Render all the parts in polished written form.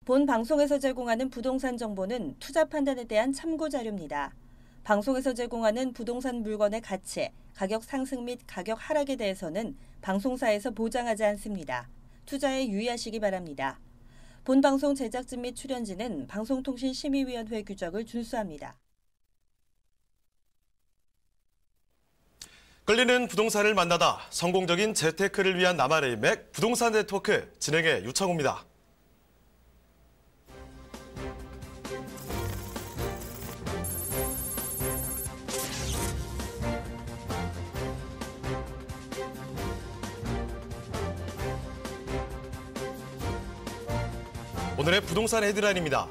본 방송에서 제공하는 부동산 정보는 투자 판단에 대한 참고 자료입니다. 방송에서 제공하는 부동산 물건의 가치, 가격 상승 및 가격 하락에 대해서는 방송사에서 보장하지 않습니다. 투자에 유의하시기 바랍니다. 본 방송 제작진 및 출연진은 방송통신심의위원회 규정을 준수합니다. 끌리는 부동산을 만나다 성공적인 재테크를 위한 나만의 맥 부동산 네트워크 진행의 유창호입니다. 오늘의 부동산 헤드라인입니다.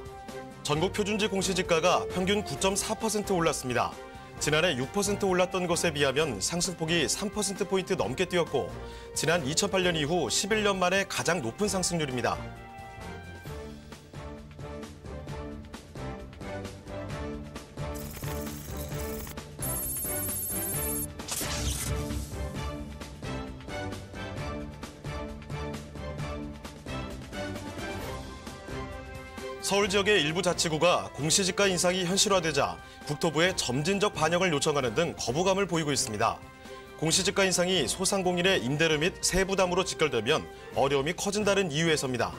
전국 표준지 공시지가가 평균 9.4% 올랐습니다. 지난해 6% 올랐던 것에 비하면 상승폭이 3%포인트 넘게 뛰었고 지난 2008년 이후 11년 만에 가장 높은 상승률입니다. 서울 지역의 일부 자치구가 공시지가 인상이 현실화되자 국토부에 점진적 반영을 요청하는 등 거부감을 보이고 있습니다. 공시지가 인상이 소상공인의 임대료 및 세부담으로 직결되면 어려움이 커진다는 이유에서입니다.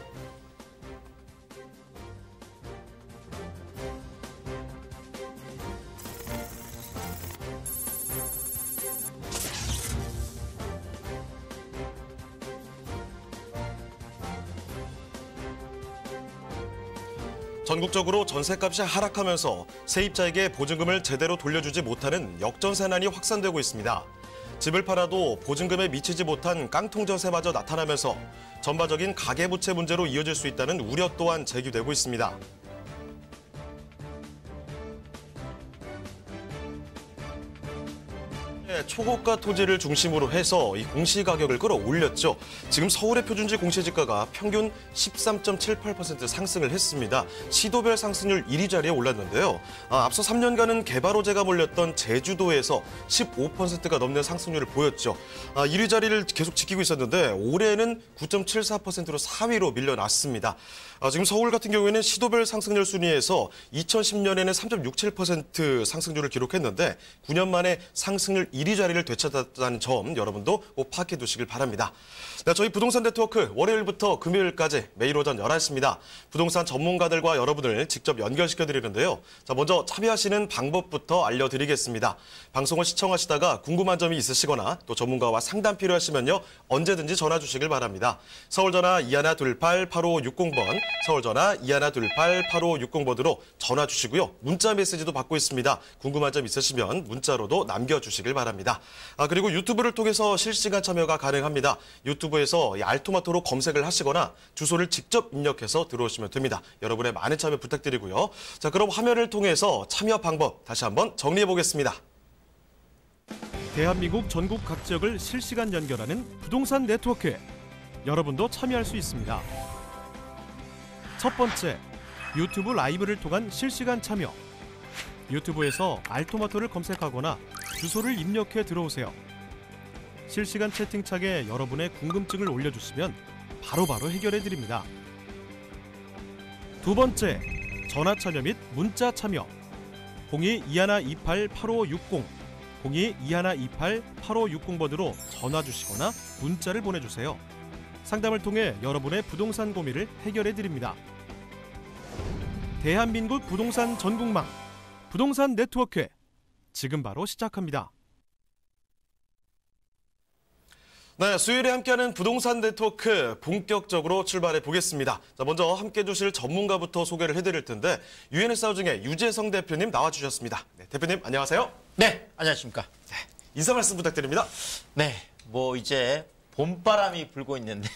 전국적으로 전셋값이 하락하면서 세입자에게 보증금을 제대로 돌려주지 못하는 역전세난이 확산되고 있습니다. 집을 팔아도 보증금에 미치지 못한 깡통전세마저 나타나면서 전반적인 가계부채 문제로 이어질 수 있다는 우려 또한 제기되고 있습니다. 초고가 토지를 중심으로 해서 이 공시가격을 끌어올렸죠. 지금 서울의 표준지 공시지가가 평균 13.78% 상승을 했습니다. 시도별 상승률 1위 자리에 올랐는데요. 앞서 3년간은 개발 호재가 몰렸던 제주도에서 15%가 넘는 상승률을 보였죠. 1위 자리를 계속 지키고 있었는데 올해는 9.74%로 4위로 밀려났습니다. 지금 서울 같은 경우에는 시도별 상승률 순위에서 2010년에는 3.67% 상승률을 기록했는데 9년 만에 상승률 1위 자리를 되찾았다는 점 여러분도 꼭 파악해 두시길 바랍니다. 네, 저희 부동산 네트워크 월요일부터 금요일까지 매일 오전 11시입니다. 부동산 전문가들과 여러분을 직접 연결시켜 드리는데요. 자, 먼저 참여하시는 방법부터 알려드리겠습니다. 방송을 시청하시다가 궁금한 점이 있으시거나 또 전문가와 상담 필요하시면요. 언제든지 전화 주시길 바랍니다. 서울전화 2128-8560번, 서울전화 2128-8560번으로 전화 주시고요. 문자 메시지도 받고 있습니다. 궁금한 점 있으시면 문자로도 남겨주시길 바랍니다. 그리고 유튜브를 통해서 실시간 참여가 가능합니다. 유튜브에서 알토마토로 검색을 하시거나 주소를 직접 입력해서 들어오시면 됩니다. 여러분의 많은 참여 부탁드리고요. 자, 그럼 화면을 통해서 참여 방법 다시 한번 정리해 보겠습니다. 대한민국 전국 각 지역을 실시간 연결하는 부동산 네트워크. 여러분도 참여할 수 있습니다. 첫 번째, 유튜브 라이브를 통한 실시간 참여. 유튜브에서 알토마토를 검색하거나 주소를 입력해 들어오세요. 실시간 채팅창에 여러분의 궁금증을 올려주시면 바로바로 해결해 드립니다. 두 번째, 전화 참여 및 문자 참여. 02-2128-8560, 02-2128-8560번으로 전화 주시거나 문자를 보내주세요. 상담을 통해 여러분의 부동산 고민을 해결해 드립니다. 대한민국 부동산 전국망, 부동산 네트워크, 지금 바로 시작합니다. 네, 수요일에 함께하는 부동산 네트워크 본격적으로 출발해 보겠습니다. 자, 먼저 함께 해주실 전문가부터 소개를 해드릴 텐데 유엔에스 하우징의 유재성 대표님 나와주셨습니다. 네, 대표님 안녕하세요. 네, 안녕하십니까. 네, 인사 말씀 부탁드립니다. 네, 이제 봄바람이 불고 있는데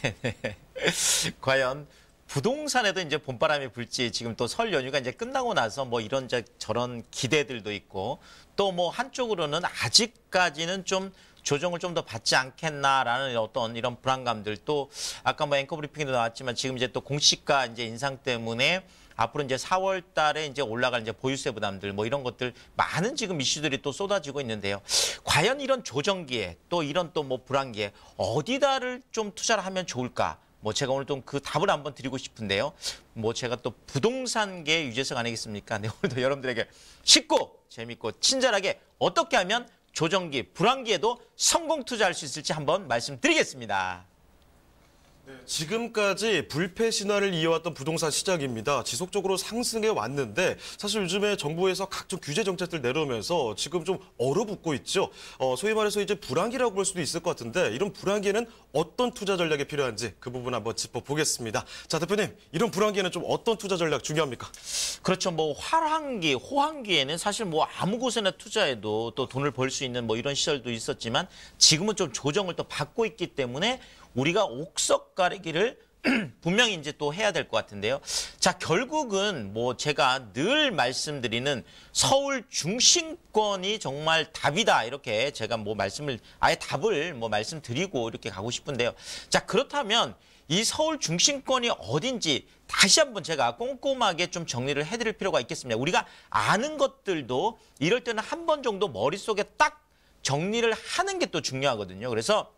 과연 부동산에도 이제 봄바람이 불지, 지금 또 설 연휴가 이제 끝나고 나서 이런 저런 기대들도 있고, 또 한쪽으로는 아직까지는 좀 조정을 좀 더 받지 않겠나라는 어떤 이런 불안감들도, 아까 앵커 브리핑에도 나왔지만 지금 이제 또 공시가 이제 인상 때문에 앞으로 이제 4월 달에 이제 올라갈 이제 보유세 부담들 이런 것들 많은 지금 이슈들이 또 쏟아지고 있는데요. 과연 이런 조정기에 또 이런 또 불안기에 어디다를 좀 투자를 하면 좋을까? 뭐 제가 오늘 좀 그 답을 한번 드리고 싶은데요. 뭐 제가 또 부동산계 유재석 아니겠습니까? 네, 오늘도 여러분들에게 쉽고 재밌고 친절하게 어떻게 하면 조정기, 불황기에도 성공 투자할 수 있을지 한번 말씀드리겠습니다. 지금까지 불패 신화를 이어왔던 부동산 시장입니다. 지속적으로 상승해 왔는데 사실 요즘에 정부에서 각종 규제 정책들 내려오면서 지금 좀 얼어붙고 있죠. 소위 말해서 이제 불황기라고 볼 수도 있을 것 같은데 이런 불황기에는 어떤 투자 전략이 필요한지 그 부분 한번 짚어보겠습니다. 자, 대표님, 이런 불황기에는 좀 어떤 투자 전략 중요합니까? 그렇죠. 뭐 화랑기, 호황기에는 사실 뭐 아무 곳에나 투자해도 또 돈을 벌 수 있는 뭐 이런 시절도 있었지만 지금은 좀 조정을 또 받고 있기 때문에 우리가 옥석 가리기를 분명히 이제 또 해야 될 것 같은데요. 자, 결국은 뭐 제가 늘 말씀드리는 서울 중심권이 정말 답이다. 이렇게 제가 뭐 아예 답을 뭐 말씀드리고 이렇게 가고 싶은데요. 자, 그렇다면 이 서울 중심권이 어딘지 다시 한번 제가 꼼꼼하게 좀 정리를 해드릴 필요가 있겠습니다. 우리가 아는 것들도 이럴 때는 한 번 정도 머릿속에 딱 정리를 하는 게 또 중요하거든요. 그래서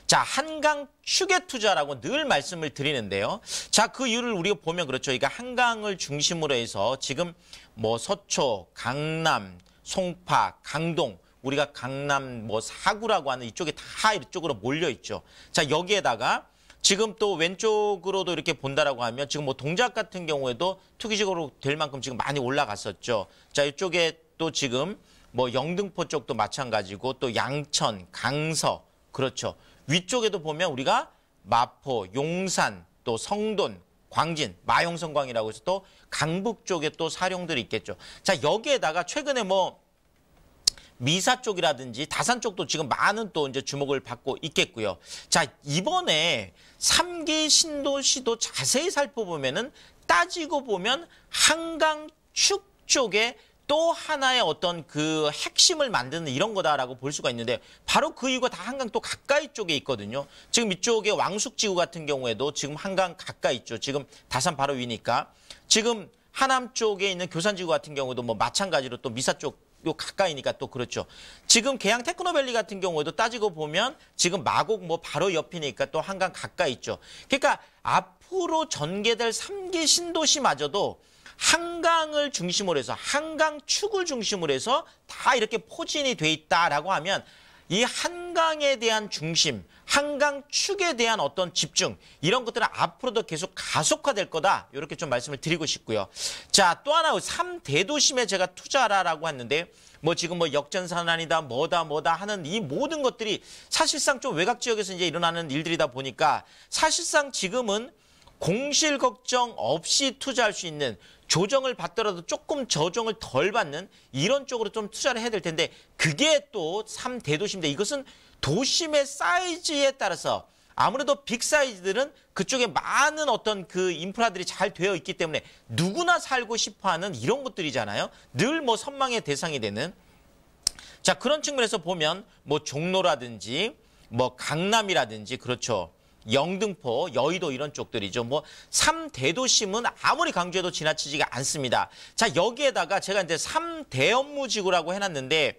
자, 한강 축의 투자라고 늘 말씀을 드리는데요. 자, 그 이유를 우리가 보면 그렇죠. 그러니까 한강을 중심으로 해서 지금 뭐 서초, 강남, 송파, 강동, 우리가 강남 뭐 사구라고 하는 이쪽에 다 이쪽으로 몰려 있죠. 자, 여기에다가 지금 또 왼쪽으로도 이렇게 본다라고 하면 지금 뭐 동작 같은 경우에도 투기적으로 될 만큼 지금 많이 올라갔었죠. 자, 이쪽에 또 지금 뭐 영등포 쪽도 마찬가지고 또 양천, 강서, 그렇죠. 위쪽에도 보면 우리가 마포, 용산, 또 성돈, 광진, 마용성광이라고 해서 또 강북 쪽에 또 사룡들이 있겠죠. 자, 여기에다가 최근에 뭐 미사 쪽이라든지 다산 쪽도 지금 많은 또 이제 주목을 받고 있겠고요. 자, 이번에 3기 신도시도 자세히 살펴보면은 따지고 보면 한강축 쪽에 또 하나의 어떤 그 핵심을 만드는 이런 거다라고 볼 수가 있는데 바로 그 이유가 다 한강 또 가까이 쪽에 있거든요. 지금 이쪽에 왕숙지구 같은 경우에도 지금 한강 가까이 있죠. 지금 다산 바로 위니까. 지금 하남 쪽에 있는 교산지구 같은 경우도 뭐 마찬가지로 또 미사 쪽 요 가까이니까 또 그렇죠. 지금 계양 테크노밸리 같은 경우에도 따지고 보면 지금 마곡 뭐 바로 옆이니까 또 한강 가까이 있죠. 그러니까 앞으로 전개될 3기 신도시마저도 한강을 중심으로 해서 한강축을 중심으로 해서 다 이렇게 포진이 돼 있다라고 하면 이 한강에 대한 중심, 한강축에 대한 어떤 집중 이런 것들은 앞으로도 계속 가속화될 거다. 이렇게 좀 말씀을 드리고 싶고요. 자, 또 하나 3대도심에 제가 투자하라고 했는데 뭐 지금 뭐 역전산안이다 뭐다 하는 이 모든 것들이 사실상 좀 외곽 지역에서 이제 일어나는 일들이다 보니까 사실상 지금은 공실 걱정 없이 투자할 수 있는 조정을 받더라도 조금 저정을 덜 받는 이런 쪽으로 좀 투자를 해야 될 텐데 그게 또 3대도시인데 이것은 도심의 사이즈에 따라서 아무래도 빅 사이즈들은 그쪽에 많은 어떤 그 인프라들이 잘 되어 있기 때문에 누구나 살고 싶어하는 이런 것들이잖아요. 늘 뭐 선망의 대상이 되는. 자, 그런 측면에서 보면 뭐 종로라든지 뭐 강남이라든지 그렇죠. 영등포, 여의도 이런 쪽들이죠. 뭐 3대도심은 아무리 강조해도 지나치지가 않습니다. 자, 여기에다가 제가 이제 3대 업무지구라고 해놨는데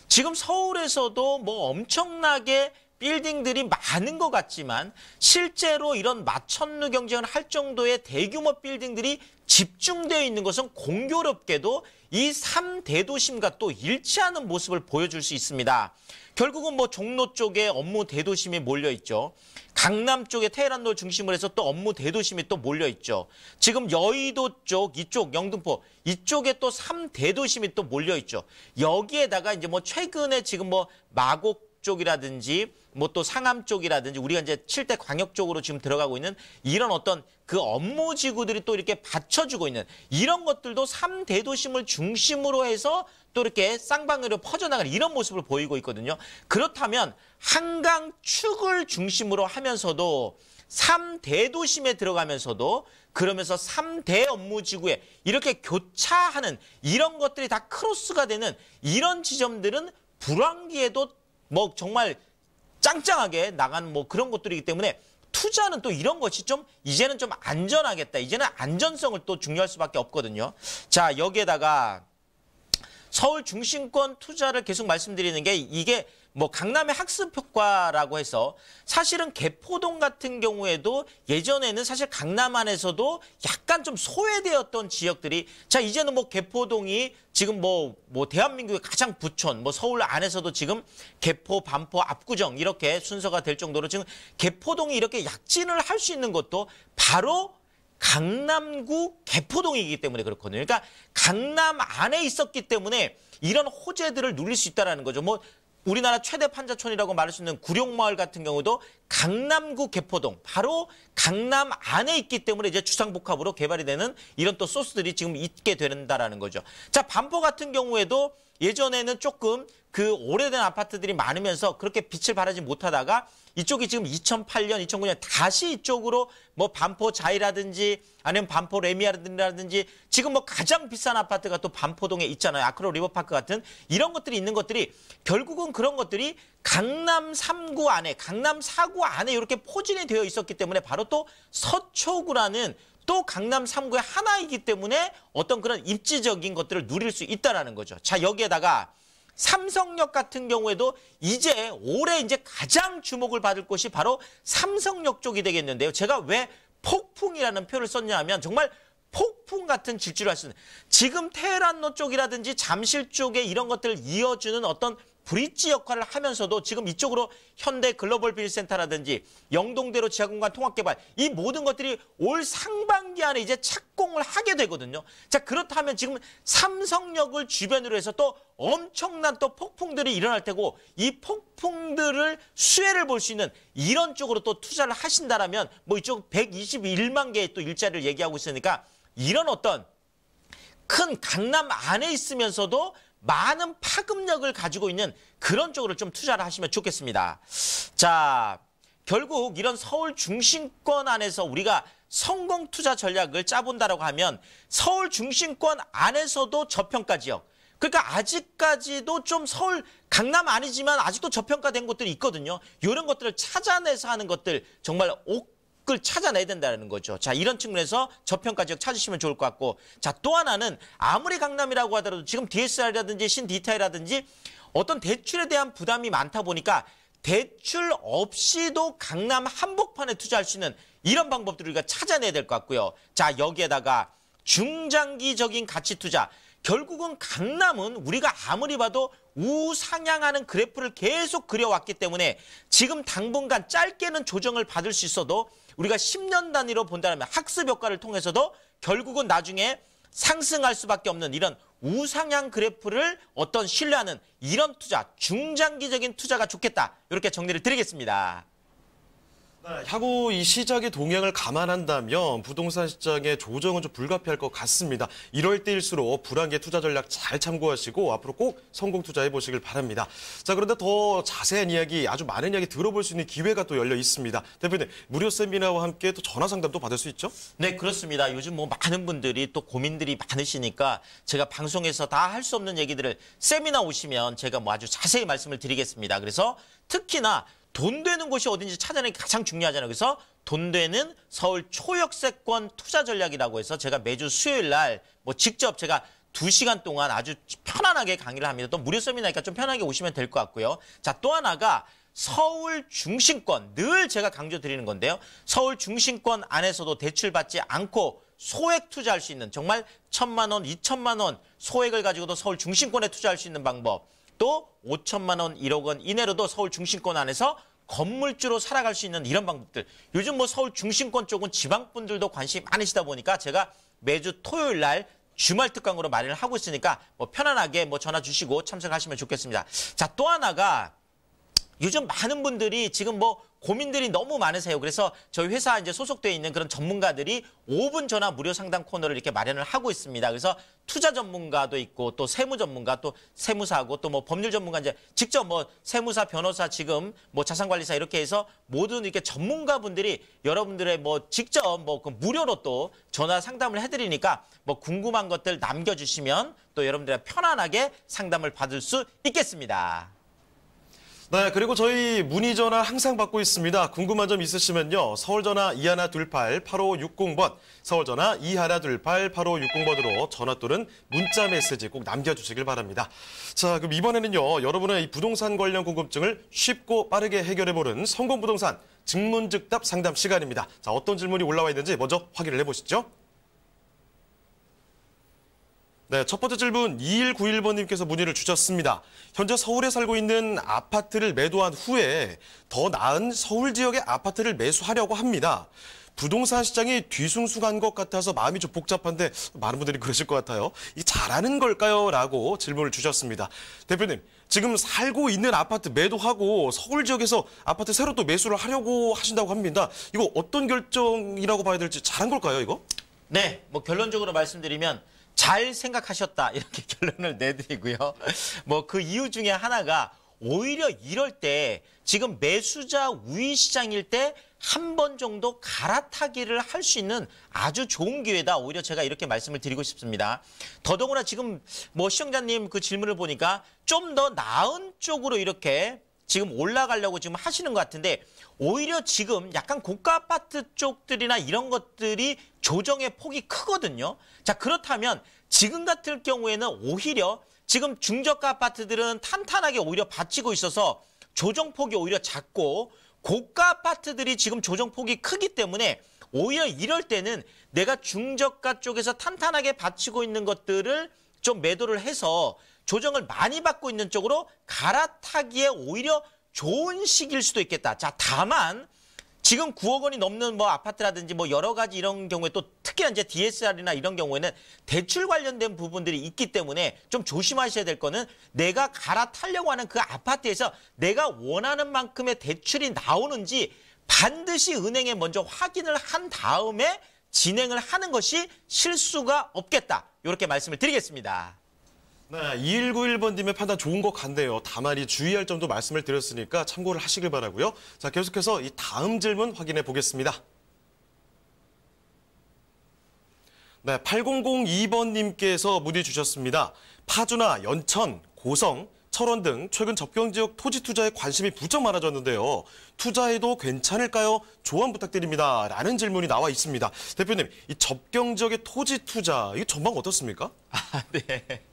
지금 서울에서도 뭐 엄청나게 빌딩들이 많은 것 같지만 실제로 이런 마천루 경쟁을 할 정도의 대규모 빌딩들이 집중되어 있는 것은 공교롭게도 이 3대도심과 또 일치하는 모습을 보여줄 수 있습니다. 결국은 뭐 종로 쪽에 업무 대도심이 몰려있죠. 강남 쪽에 테헤란로 중심으로 해서 또 업무 대도심이 또 몰려있죠. 지금 여의도 쪽, 이쪽 영등포 이쪽에 또 3대도심이 또 몰려있죠. 여기에다가 이제 뭐 최근에 지금 뭐 마곡 쪽이라든지 뭐 또 상암 쪽이라든지 우리가 이제 7대 광역 쪽으로 지금 들어가고 있는 이런 어떤 그 업무 지구들이 또 이렇게 받쳐주고 있는 이런 것들도 3대도심을 중심으로 해서 또 이렇게 쌍방으로 퍼져나가는 이런 모습을 보이고 있거든요. 그렇다면 한강축을 중심으로 하면서도 3대도심에 들어가면서도 그러면서 3대 업무지구에 이렇게 교차하는 이런 것들이 다 크로스가 되는 이런 지점들은 불황기에도 뭐 정말 짱짱하게 나가는 뭐 그런 것들이기 때문에 투자는 또 이런 것이 좀 이제는 좀 안전하겠다. 이제는 안전성을 또 중요할 수밖에 없거든요. 자, 여기에다가 서울 중심권 투자를 계속 말씀드리는 게 이게 뭐 강남의 학습 효과라고 해서 사실은 개포동 같은 경우에도 예전에는 사실 강남 안에서도 약간 좀 소외되었던 지역들이 자 이제는 뭐 개포동이 지금 뭐 대한민국의 가장 부촌 뭐 서울 안에서도 지금 개포, 반포, 압구정 이렇게 순서가 될 정도로 지금 개포동이 이렇게 약진을 할 수 있는 것도 바로 강남구 개포동이기 때문에 그렇거든요. 그러니까 강남 안에 있었기 때문에 이런 호재들을 누릴 수 있다는 거죠. 뭐 우리나라 최대 판자촌이라고 말할 수 있는 구룡마을 같은 경우도 강남구 개포동, 바로 강남 안에 있기 때문에 이제 주상복합으로 개발이 되는 이런 또 소스들이 지금 있게 된다라는 거죠. 자, 반포 같은 경우에도 예전에는 조금 그 오래된 아파트들이 많으면서 그렇게 빛을 발하지 못하다가 이쪽이 지금 2008년, 2009년 다시 이쪽으로 뭐 반포 자이라든지 아니면 반포 레미아라든지 지금 뭐 가장 비싼 아파트가 또 반포동에 있잖아요. 아크로 리버파크 같은 이런 것들이 있는 것들이 결국은 그런 것들이 강남 3구 안에, 강남 4구 안에 이렇게 포진이 되어 있었기 때문에 바로 또 서초구라는 또 강남 3구의 하나이기 때문에 어떤 그런 입지적인 것들을 누릴 수 있다는 거죠. 자, 여기에다가 삼성역 같은 경우에도 이제 올해 이제 가장 주목을 받을 곳이 바로 삼성역 쪽이 되겠는데요. 제가 왜 폭풍이라는 표현을 썼냐 하면 정말 폭풍 같은 질주를 할 수 있는 지금 테헤란로 쪽이라든지 잠실 쪽에 이런 것들을 이어주는 어떤 브릿지 역할을 하면서도 지금 이쪽으로 현대 글로벌 비즈센터라든지 영동대로 지하공간 통합개발 이 모든 것들이 올 상반기 안에 이제 착공을 하게 되거든요. 자, 그렇다면 지금 삼성역을 주변으로 해서 또 엄청난 또 폭풍들이 일어날 테고 이 폭풍들을 수혜를 볼 수 있는 이런 쪽으로 또 투자를 하신다라면 뭐 이쪽 121만 개의 또 일자리를 얘기하고 있으니까 이런 어떤 큰 강남 안에 있으면서도 많은 파급력을 가지고 있는 그런 쪽으로 좀 투자를 하시면 좋겠습니다. 자, 결국 이런 서울 중심권 안에서 우리가 성공 투자 전략을 짜본다라고 하면 서울 중심권 안에서도 저평가 지역, 그러니까 아직까지도 좀 서울 강남 아니지만 아직도 저평가된 곳들이 있거든요. 이런 것들을 찾아내서 하는 것들 정말 을 찾아내야 된다는 거죠. 자, 이런 측면에서 저평가 지역 찾으시면 좋을 것 같고, 자, 또 하나는 아무리 강남이라고 하더라도 지금 DSR이라든지 신디타이라든지 어떤 대출에 대한 부담이 많다 보니까 대출 없이도 강남 한복판에 투자할 수 있는 이런 방법들을 우리가 찾아내야 될 것 같고요. 자, 여기에다가 중장기적인 가치 투자. 결국은 강남은 우리가 아무리 봐도 우상향하는 그래프를 계속 그려왔기 때문에 지금 당분간 짧게는 조정을 받을 수 있어도 우리가 10년 단위로 본다면 학습 효과를 통해서도 결국은 나중에 상승할 수밖에 없는 이런 우상향 그래프를 어떤 신뢰하는 이런 투자, 중장기적인 투자가 좋겠다. 이렇게 정리를 드리겠습니다. 향후 이 시장의 동향을 감안한다면 부동산 시장의 조정은 좀 불가피할 것 같습니다. 이럴 때일수록 불안개 투자 전략 잘 참고하시고 앞으로 꼭 성공 투자해 보시길 바랍니다. 자, 그런데 더 자세한 이야기, 아주 많은 이야기 들어볼 수 있는 기회가 또 열려 있습니다. 대표님, 무료 세미나와 함께 또 전화 상담도 받을 수 있죠? 네, 그렇습니다. 요즘 뭐 많은 분들이 또 고민들이 많으시니까 제가 방송에서 다 할 수 없는 얘기들을 세미나 오시면 제가 뭐 아주 자세히 말씀을 드리겠습니다. 그래서 특히나 돈 되는 곳이 어딘지 찾아내는 게 가장 중요하잖아요. 그래서 돈 되는 서울 초역세권 투자 전략이라고 해서 제가 매주 수요일 날 뭐 직접 제가 2시간 동안 아주 편안하게 강의를 합니다. 또 무료 세미나니까 좀 편하게 오시면 될 것 같고요. 자, 또 하나가 서울 중심권, 늘 제가 강조드리는 건데요. 서울 중심권 안에서도 대출받지 않고 소액 투자할 수 있는 정말 1,000만 원, 2,000만 원 소액을 가지고도 서울 중심권에 투자할 수 있는 방법. 또 5천만 원, 1억 원 이내로도 서울 중심권 안에서 건물주로 살아갈 수 있는 이런 방법들. 요즘 뭐 서울 중심권 쪽은 지방분들도 관심이 많으시다 보니까 제가 매주 토요일 날 주말 특강으로 마련을 하고 있으니까 뭐 편안하게 뭐 전화 주시고 참석하시면 좋겠습니다. 자, 또 하나가 요즘 많은 분들이 지금 뭐 고민들이 너무 많으세요. 그래서 저희 회사 이제 소속되어 있는 그런 전문가들이 5분 전화 무료 상담 코너를 이렇게 마련을 하고 있습니다. 그래서 투자 전문가도 있고 또 세무 전문가 또 세무사고 또 뭐 법률 전문가 이제 직접 뭐 세무사, 변호사 지금 뭐 자산관리사 이렇게 해서 모든 이렇게 전문가분들이 여러분들의 뭐 직접 뭐 그 무료로 또 전화 상담을 해드리니까 뭐 궁금한 것들 남겨주시면 또 여러분들의 편안하게 상담을 받을 수 있겠습니다. 네, 그리고 저희 문의 전화 항상 받고 있습니다. 궁금한 점 있으시면요. 서울전화 2128-8560번, 서울전화 2128-8560번으로 전화 또는 문자 메시지 꼭 남겨주시길 바랍니다. 자, 그럼 이번에는요. 여러분의 이 부동산 관련 궁금증을 쉽고 빠르게 해결해보는 성공부동산 증문즉답 상담 시간입니다. 자, 어떤 질문이 올라와 있는지 먼저 확인을 해보시죠. 네, 첫 번째 질문 2191번님께서 문의를 주셨습니다. 현재 서울에 살고 있는 아파트를 매도한 후에 더 나은 서울 지역의 아파트를 매수하려고 합니다. 부동산 시장이 뒤숭숭한 것 같아서 마음이 좀 복잡한데 많은 분들이 그러실 것 같아요. 이 잘하는 걸까요? 라고 질문을 주셨습니다. 대표님, 지금 살고 있는 아파트 매도하고 서울 지역에서 아파트 새로 또 매수를 하려고 하신다고 합니다. 이거 어떤 결정이라고 봐야 될지 잘한 걸까요, 이거? 네, 뭐 결론적으로 말씀드리면 잘 생각하셨다 이렇게 결론을 내드리고요. 뭐 그 이유 중에 하나가 오히려 이럴 때 지금 매수자 우위 시장일 때 한 번 정도 갈아타기를 할 수 있는 아주 좋은 기회다. 오히려 제가 이렇게 말씀을 드리고 싶습니다. 더더구나 지금 뭐 시청자님 그 질문을 보니까 좀 더 나은 쪽으로 이렇게 지금 올라가려고 지금 하시는 것 같은데 오히려 지금 약간 고가 아파트 쪽들이나 이런 것들이 조정의 폭이 크거든요. 자, 그렇다면 지금 같은 경우에는 오히려 지금 중저가 아파트들은 탄탄하게 오히려 받치고 있어서 조정폭이 오히려 작고 고가 아파트들이 지금 조정폭이 크기 때문에 오히려 이럴 때는 내가 중저가 쪽에서 탄탄하게 받치고 있는 것들을 좀 매도를 해서 조정을 많이 받고 있는 쪽으로 갈아타기에 오히려 좋은 시기일 수도 있겠다. 자, 다만 지금 9억 원이 넘는 뭐 아파트라든지 뭐 여러 가지 이런 경우에 또 특히나 이제 DSR이나 이런 경우에는 대출 관련된 부분들이 있기 때문에 좀 조심하셔야 될 거는 내가 갈아타려고 하는 그 아파트에서 내가 원하는 만큼의 대출이 나오는지 반드시 은행에 먼저 확인을 한 다음에 진행을 하는 것이 실수가 없겠다. 이렇게 말씀을 드리겠습니다. 네, 2191번님의 판단 좋은 것 같네요. 다만 이 주의할 점도 말씀을 드렸으니까 참고를 하시길 바라고요. 자, 계속해서 이 다음 질문 확인해 보겠습니다. 네, 8002번님께서 문의 주셨습니다. 파주나 연천, 고성, 철원 등 최근 접경지역 토지 투자에 관심이 부쩍 많아졌는데요. 투자해도 괜찮을까요? 조언 부탁드립니다. 라는 질문이 나와 있습니다. 대표님, 이 접경지역의 토지 투자, 이 전망 어떻습니까? 네.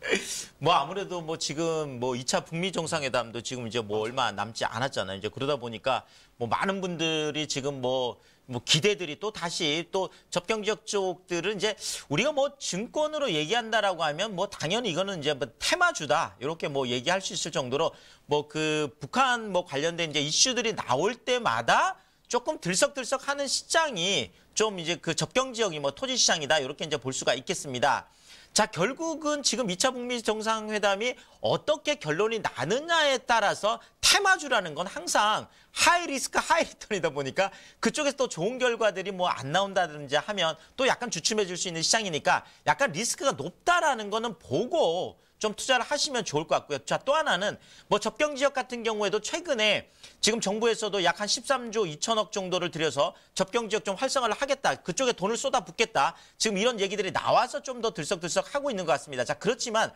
뭐 아무래도 뭐 지금 뭐 2차 북미 정상회담도 지금 이제 뭐 얼마 남지 않았잖아요. 이제 그러다 보니까 뭐 많은 분들이 지금 뭐 기대들이 또 다시 또 접경 지역 쪽들은 이제 우리가 뭐 증권으로 얘기한다라고 하면 뭐 당연히 이거는 이제 뭐 테마주다 이렇게 뭐 얘기할 수 있을 정도로 뭐 그 북한 뭐 관련된 이제 이슈들이 나올 때마다 조금 들썩들썩하는 시장이 좀 이제 그 접경 지역이 뭐 토지 시장이다 이렇게 이제 볼 수가 있겠습니다. 자, 결국은 지금 2차 북미 정상회담이 어떻게 결론이 나느냐에 따라서 테마주라는 건 항상 하이 리스크 하이 리턴이다 보니까 그쪽에서 또 좋은 결과들이 뭐 안 나온다든지 하면 또 약간 주춤해 줄 수 있는 시장이니까 약간 리스크가 높다라는 거는 보고 좀 투자를 하시면 좋을 것 같고요. 자, 또 하나는 뭐 접경 지역 같은 경우에도 최근에 지금 정부에서도 약 한 13조 2천억 정도를 들여서 접경 지역 좀 활성화를 하겠다. 그쪽에 돈을 쏟아붓겠다. 지금 이런 얘기들이 나와서 좀 더 들썩들썩 하고 있는 것 같습니다. 자, 그렇지만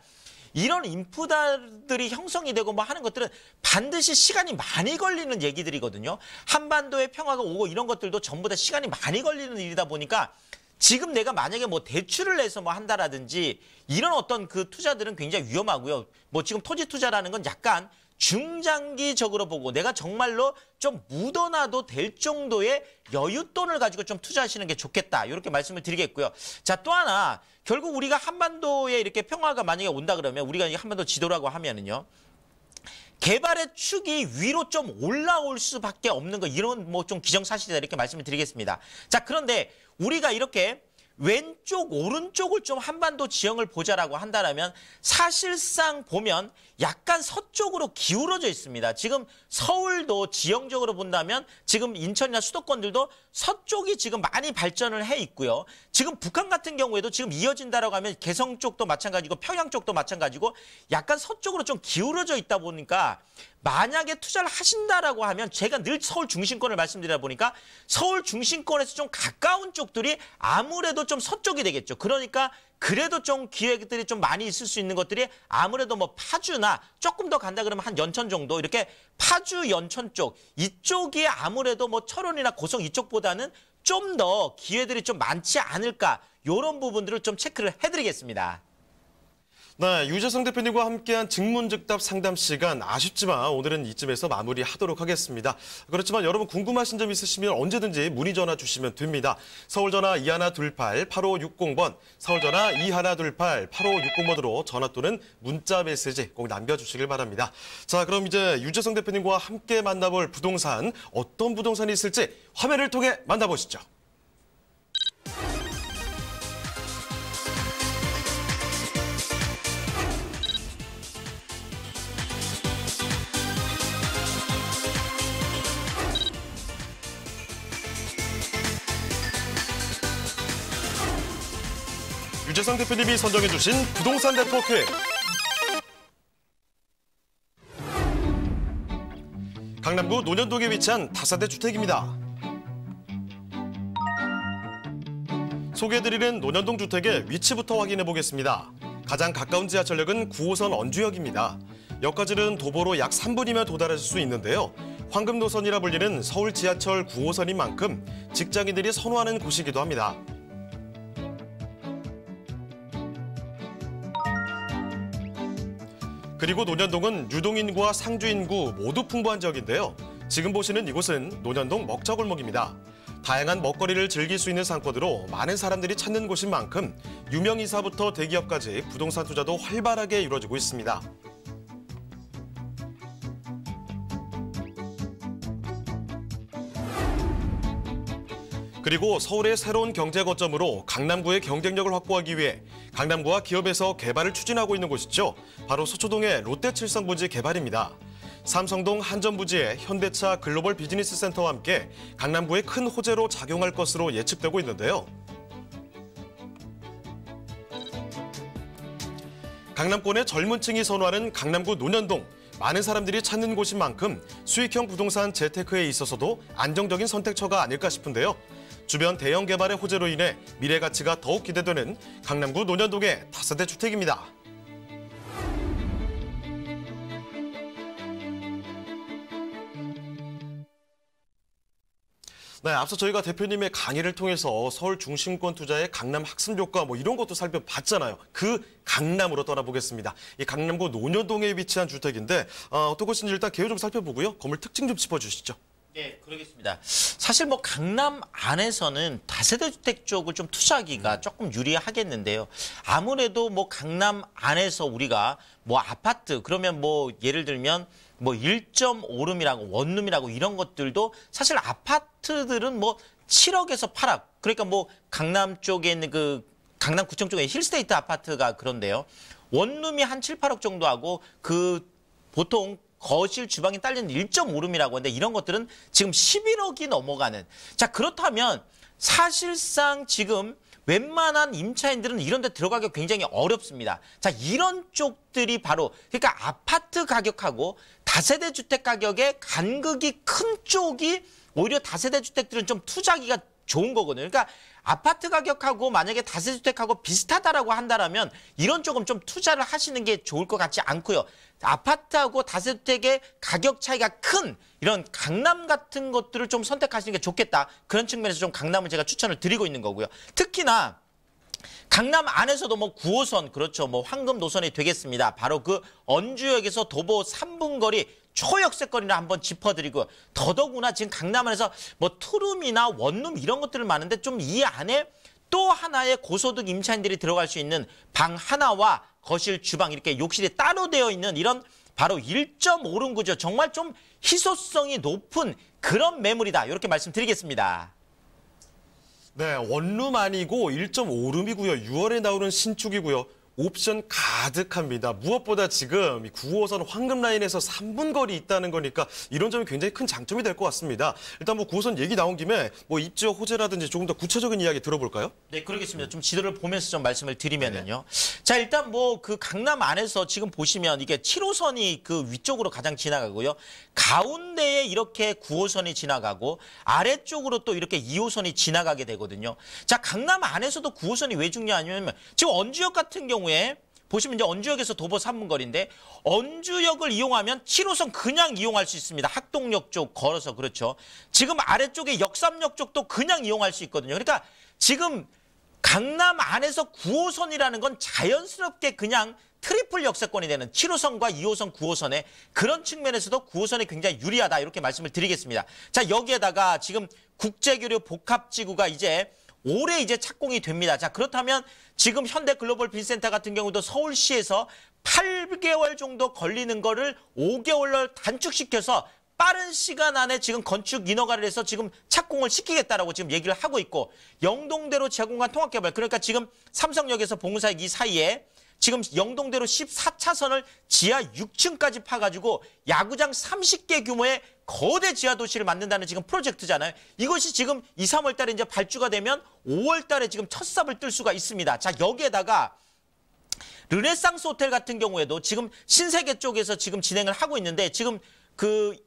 이런 인프라들이 형성이 되고 뭐 하는 것들은 반드시 시간이 많이 걸리는 얘기들이거든요. 한반도의 평화가 오고 이런 것들도 전부 다 시간이 많이 걸리는 일이다 보니까 지금 내가 만약에 뭐 대출을 내서 뭐 한다라든지 이런 어떤 그 투자들은 굉장히 위험하고요. 뭐 지금 토지 투자라는 건 약간 중장기적으로 보고 내가 정말로 좀 묻어놔도 될 정도의 여윳돈을 가지고 좀 투자하시는 게 좋겠다. 이렇게 말씀을 드리겠고요. 자, 또 하나 결국 우리가 한반도에 이렇게 평화가 만약에 온다 그러면 우리가 한반도 지도라고 하면은요. 개발의 축이 위로 좀 올라올 수밖에 없는 거 이런 뭐 좀 기정사실이다 이렇게 말씀을 드리겠습니다. 자, 그런데 우리가 이렇게 왼쪽 오른쪽을 좀 한반도 지형을 보자라고 한다면 사실상 보면 약간 서쪽으로 기울어져 있습니다. 지금 서울도 지형적으로 본다면 지금 인천이나 수도권들도 서쪽이 지금 많이 발전을 해 있고요. 지금 북한 같은 경우에도 지금 이어진다라고 하면 개성 쪽도 마찬가지고 평양 쪽도 마찬가지고 약간 서쪽으로 좀 기울어져 있다 보니까 만약에 투자를 하신다라고 하면 제가 늘 서울 중심권을 말씀드리다 보니까 서울 중심권에서 좀 가까운 쪽들이 아무래도 좀 서쪽이 되겠죠. 그러니까 그래도 좀 기회들이 좀 많이 있을 수 있는 것들이 아무래도 뭐 파주나 조금 더 간다 그러면 한 연천 정도 이렇게 파주 연천 쪽 이쪽이 아무래도 뭐 철원이나 고성 이쪽보다는 좀 더 기회들이 좀 많지 않을까 이런 부분들을 좀 체크를 해드리겠습니다. 네, 유재성 대표님과 함께한 직문즉답 상담 시간 아쉽지만 오늘은 이쯤에서 마무리하도록 하겠습니다. 그렇지만 여러분 궁금하신 점 있으시면 언제든지 문의 전화 주시면 됩니다. 서울전화 2128-8560번, 서울전화 2128-8560번으로 전화 또는 문자 메시지 꼭 남겨주시길 바랍니다. 자, 그럼 이제 유재성 대표님과 함께 만나볼 부동산, 어떤 부동산이 있을지 화면을 통해 만나보시죠. 유재성 대표님이 선정해주신 부동산 네트워크. 강남구 논현동에 위치한 다세대 주택입니다. 소개해드리는 논현동 주택의 위치부터 확인해 보겠습니다. 가장 가까운 지하철역은 9호선 언주역입니다. 역까지는 도보로 약 3분이면 도달하실 수 있는데요. 황금 노선이라 불리는 서울 지하철 9호선인 만큼 직장인들이 선호하는 곳이기도 합니다. 그리고 논현동은 유동인구와 상주인구 모두 풍부한 지역인데요. 지금 보시는 이곳은 논현동 먹자골목입니다. 다양한 먹거리를 즐길 수 있는 상권으로 많은 사람들이 찾는 곳인 만큼 유명인사부터 대기업까지 부동산 투자도 활발하게 이루어지고 있습니다. 그리고 서울의 새로운 경제 거점으로 강남구의 경쟁력을 확보하기 위해 강남구와 기업에서 개발을 추진하고 있는 곳이죠. 바로 서초동의 롯데칠성부지 개발입니다. 삼성동 한전부지의 현대차 글로벌 비즈니스 센터와 함께 강남구의 큰 호재로 작용할 것으로 예측되고 있는데요. 강남권의 젊은 층이 선호하는 강남구 논현동. 많은 사람들이 찾는 곳인 만큼 수익형 부동산 재테크에 있어서도 안정적인 선택처가 아닐까 싶은데요. 주변 대형 개발의 호재로 인해 미래 가치가 더욱 기대되는 강남구 논현동의 다세대 주택입니다. 네, 앞서 저희가 대표님의 강의를 통해서 서울 중심권 투자의 강남 학습 효과 뭐 이런 것도 살펴봤잖아요. 그 강남으로 떠나보겠습니다. 이 강남구 논현동에 위치한 주택인데 어떤 곳인지 일단 개요 좀 살펴보고요. 건물 특징 좀 짚어주시죠. 네, 그러겠습니다. 사실 뭐 강남 안에서는 다세대 주택 쪽을 좀 투자하기가 조금 유리하겠는데요. 아무래도 뭐 강남 안에서 우리가 뭐 아파트 그러면 뭐 예를 들면 뭐 1.5룸이라고 원룸이라고 이런 것들도 사실 아파트들은 뭐 7억에서 8억. 그러니까 뭐 강남 쪽에 있는 그 강남구청 쪽에 힐스테이트 아파트가 그런데요. 원룸이 한 7, 8억 정도 하고 그 보통 거실 주방이 딸리는 1.5룸이라고 하는데 이런 것들은 지금 11억이 넘어가는. 자, 그렇다면 사실상 지금 웬만한 임차인들은 이런 데 들어가기 굉장히 어렵습니다. 자, 이런 쪽들이 바로 그러니까 아파트 가격하고 다세대 주택 가격의 간극이 큰 쪽이 오히려 다세대 주택들은 좀 투자하기가 좋은 거거든요. 그러니까 아파트 가격하고 만약에 다세대 주택하고 비슷하다라고 한다면 이런 쪽은 좀 투자를 하시는 게 좋을 것 같지 않고요. 아파트하고 다세대 주택의 가격 차이가 큰 이런 강남 같은 것들을 좀 선택하시는 게 좋겠다. 그런 측면에서 좀 강남을 제가 추천을 드리고 있는 거고요. 특히나 강남 안에서도 뭐 9호선 그렇죠. 뭐 황금 노선이 되겠습니다. 바로 그 언주역에서 도보 3분 거리 초역세거리를 한번 짚어드리고 더더구나 지금 강남 안에서 뭐 투룸이나 원룸 이런 것들을 많은데 좀 이 안에 또 하나의 고소득 임차인들이 들어갈 수 있는 방 하나와 거실, 주방 이렇게 욕실이 따로 되어 있는 이런 바로 1.5룸 구조 정말 좀 희소성이 높은 그런 매물이다. 이렇게 말씀드리겠습니다. 네, 원룸 아니고 1.5룸이고요. 6월에 나오는 신축이고요. 옵션 가득합니다. 무엇보다 지금 9호선 황금 라인에서 3분 거리 있다는 거니까 이런 점이 굉장히 큰 장점이 될 것 같습니다. 일단 뭐 9호선 얘기 나온 김에 뭐 입지역 호재라든지 조금 더 구체적인 이야기 들어볼까요? 네, 그러겠습니다. 좀 지도를 보면서 좀 말씀을 드리면은요. 자, 일단 뭐 그 강남 안에서 지금 보시면 이게 7호선이 그 위쪽으로 가장 지나가고요. 가운데에 이렇게 9호선이 지나가고 아래쪽으로 또 이렇게 2호선이 지나가게 되거든요. 자, 강남 안에서도 9호선이 왜 중요하냐면 지금 언주역 같은 경우에 보시면 이제 언주역에서 도보 3분 거리인데 언주역을 이용하면 7호선 그냥 이용할 수 있습니다. 학동역 쪽 걸어서 그렇죠. 지금 아래쪽에 역삼역 쪽도 그냥 이용할 수 있거든요. 그러니까 지금 강남 안에서 9호선이라는 건 자연스럽게 그냥 트리플 역세권이 되는 7호선과 2호선, 9호선의 그런 측면에서도 9호선이 굉장히 유리하다 이렇게 말씀을 드리겠습니다. 자, 여기에다가 지금 국제교류 복합지구가 이제 올해 이제 착공이 됩니다. 자, 그렇다면 지금 현대글로벌 빈센터 같은 경우도 서울시에서 8개월 정도 걸리는 거를 5개월로 단축시켜서 빠른 시간 안에 지금 건축 인허가를 해서 지금 착공을 시키겠다라고 지금 얘기를 하고 있고 영동대로 제공간 통합개발 그러니까 지금 삼성역에서 봉사역 이 사이에 지금 영동대로 14차선을 지하 6층까지 파가지고 야구장 30개 규모의 거대 지하 도시를 만든다는 지금 프로젝트잖아요. 이것이 지금 2, 3월 달에 이제 발주가 되면 5월 달에 지금 첫 삽을 뜰 수가 있습니다. 자, 여기에다가 르네상스 호텔 같은 경우에도 지금 신세계 쪽에서 지금 진행을 하고 있는데 지금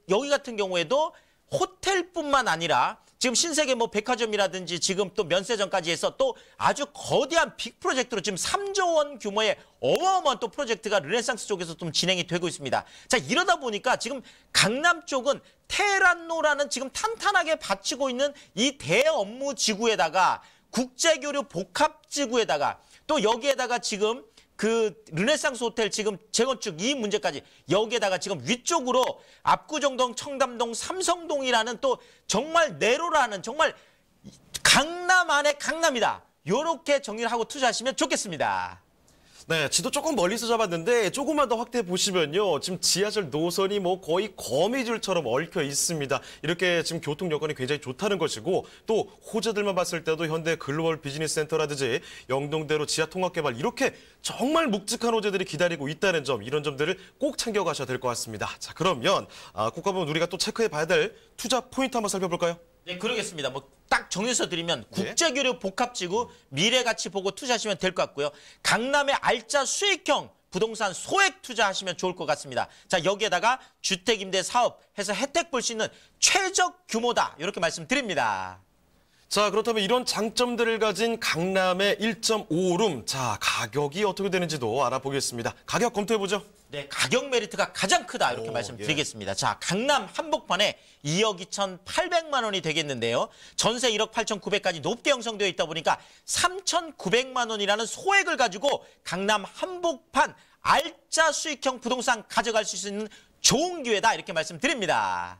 여기 같은 경우에도 호텔뿐만 아니라 지금 신세계 뭐 백화점이라든지 지금 또 면세점까지 해서 또 아주 거대한 빅 프로젝트로 지금 3조 원 규모의 어마어마한 또 프로젝트가 르네상스 쪽에서 좀 진행이 되고 있습니다. 자, 이러다 보니까 지금 강남 쪽은 테란노라는 지금 탄탄하게 받치고 있는 이 대업무 지구에다가 국제교류 복합지구에다가 또 여기에다가 지금 그 르네상스 호텔 지금 재건축 이 문제까지 여기에다가 지금 위쪽으로 압구정동, 청담동, 삼성동이라는 또 정말 내로라는 정말 강남 안에 강남이다. 요렇게 정리를 하고 투자하시면 좋겠습니다. 네, 지도 조금 멀리서 잡았는데 조금만 더 확대해 보시면요. 지금 지하철 노선이 뭐 거의 거미줄처럼 얽혀 있습니다. 이렇게 지금 교통 여건이 굉장히 좋다는 것이고 또 호재들만 봤을 때도 현대 글로벌 비즈니스 센터라든지 영동대로 지하 통합 개발 이렇게 정말 묵직한 호재들이 기다리고 있다는 점 이런 점들을 꼭 챙겨가셔야 될 것 같습니다. 자, 그러면 국가부문 우리가 또 체크해 봐야 될 투자 포인트 한번 살펴볼까요? 네, 그러겠습니다. 뭐 딱 정리해서 드리면 국제교류 복합지구 미래가치 보고 투자하시면 될 것 같고요. 강남의 알짜 수익형 부동산 소액 투자하시면 좋을 것 같습니다. 자, 여기에다가 주택임대 사업 해서 혜택 볼 수 있는 최적 규모다. 이렇게 말씀드립니다. 자, 그렇다면 이런 장점들을 가진 강남의 1.5룸. 자, 가격이 어떻게 되는지도 알아보겠습니다. 가격 검토해보죠. 네, 가격 메리트가 가장 크다 이렇게 말씀드리겠습니다. 자, 강남 한복판에 2억 2,800만 원이 되겠는데요. 전세 1억 8,900까지 높게 형성되어 있다 보니까 3,900만 원이라는 소액을 가지고 강남 한복판 알짜 수익형 부동산 가져갈 수 있는 좋은 기회다 이렇게 말씀드립니다.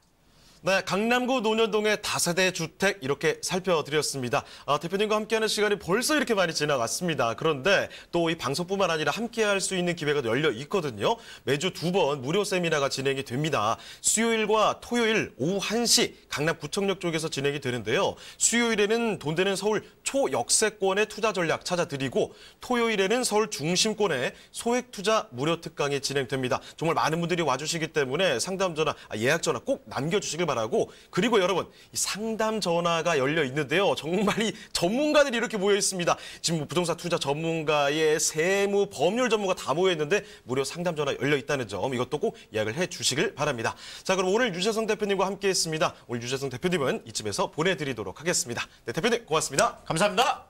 네, 강남구 논현동의 다세대 주택 이렇게 살펴드렸습니다. 대표님과 함께하는 시간이 벌써 이렇게 많이 지나갔습니다. 그런데 또 이 방송뿐만 아니라 함께할 수 있는 기회가 열려 있거든요. 매주 2번 무료 세미나가 진행이 됩니다. 수요일과 토요일 오후 1시 강남구청역 쪽에서 진행이 되는데요. 수요일에는 돈 되는 서울 초역세권의 투자 전략 찾아드리고 토요일에는 서울 중심권의 소액 투자 무료 특강이 진행됩니다. 정말 많은 분들이 와주시기 때문에 상담 전화, 예약 전화 꼭 남겨주시길 바랍니다. 그리고 여러분, 이 상담 전화가 열려 있는데요. 정말 이 전문가들이 이렇게 모여 있습니다. 지금 뭐 부동산 투자 전문가의 세무, 법률 전문가 다 모여 있는데 무료 상담 전화 열려 있다는 점 이것도 꼭 예약을 해 주시길 바랍니다. 자, 그럼 오늘 유재성 대표님과 함께했습니다. 오늘 유재성 대표님은 이쯤에서 보내드리도록 하겠습니다. 네, 대표님 고맙습니다. 감사합니다.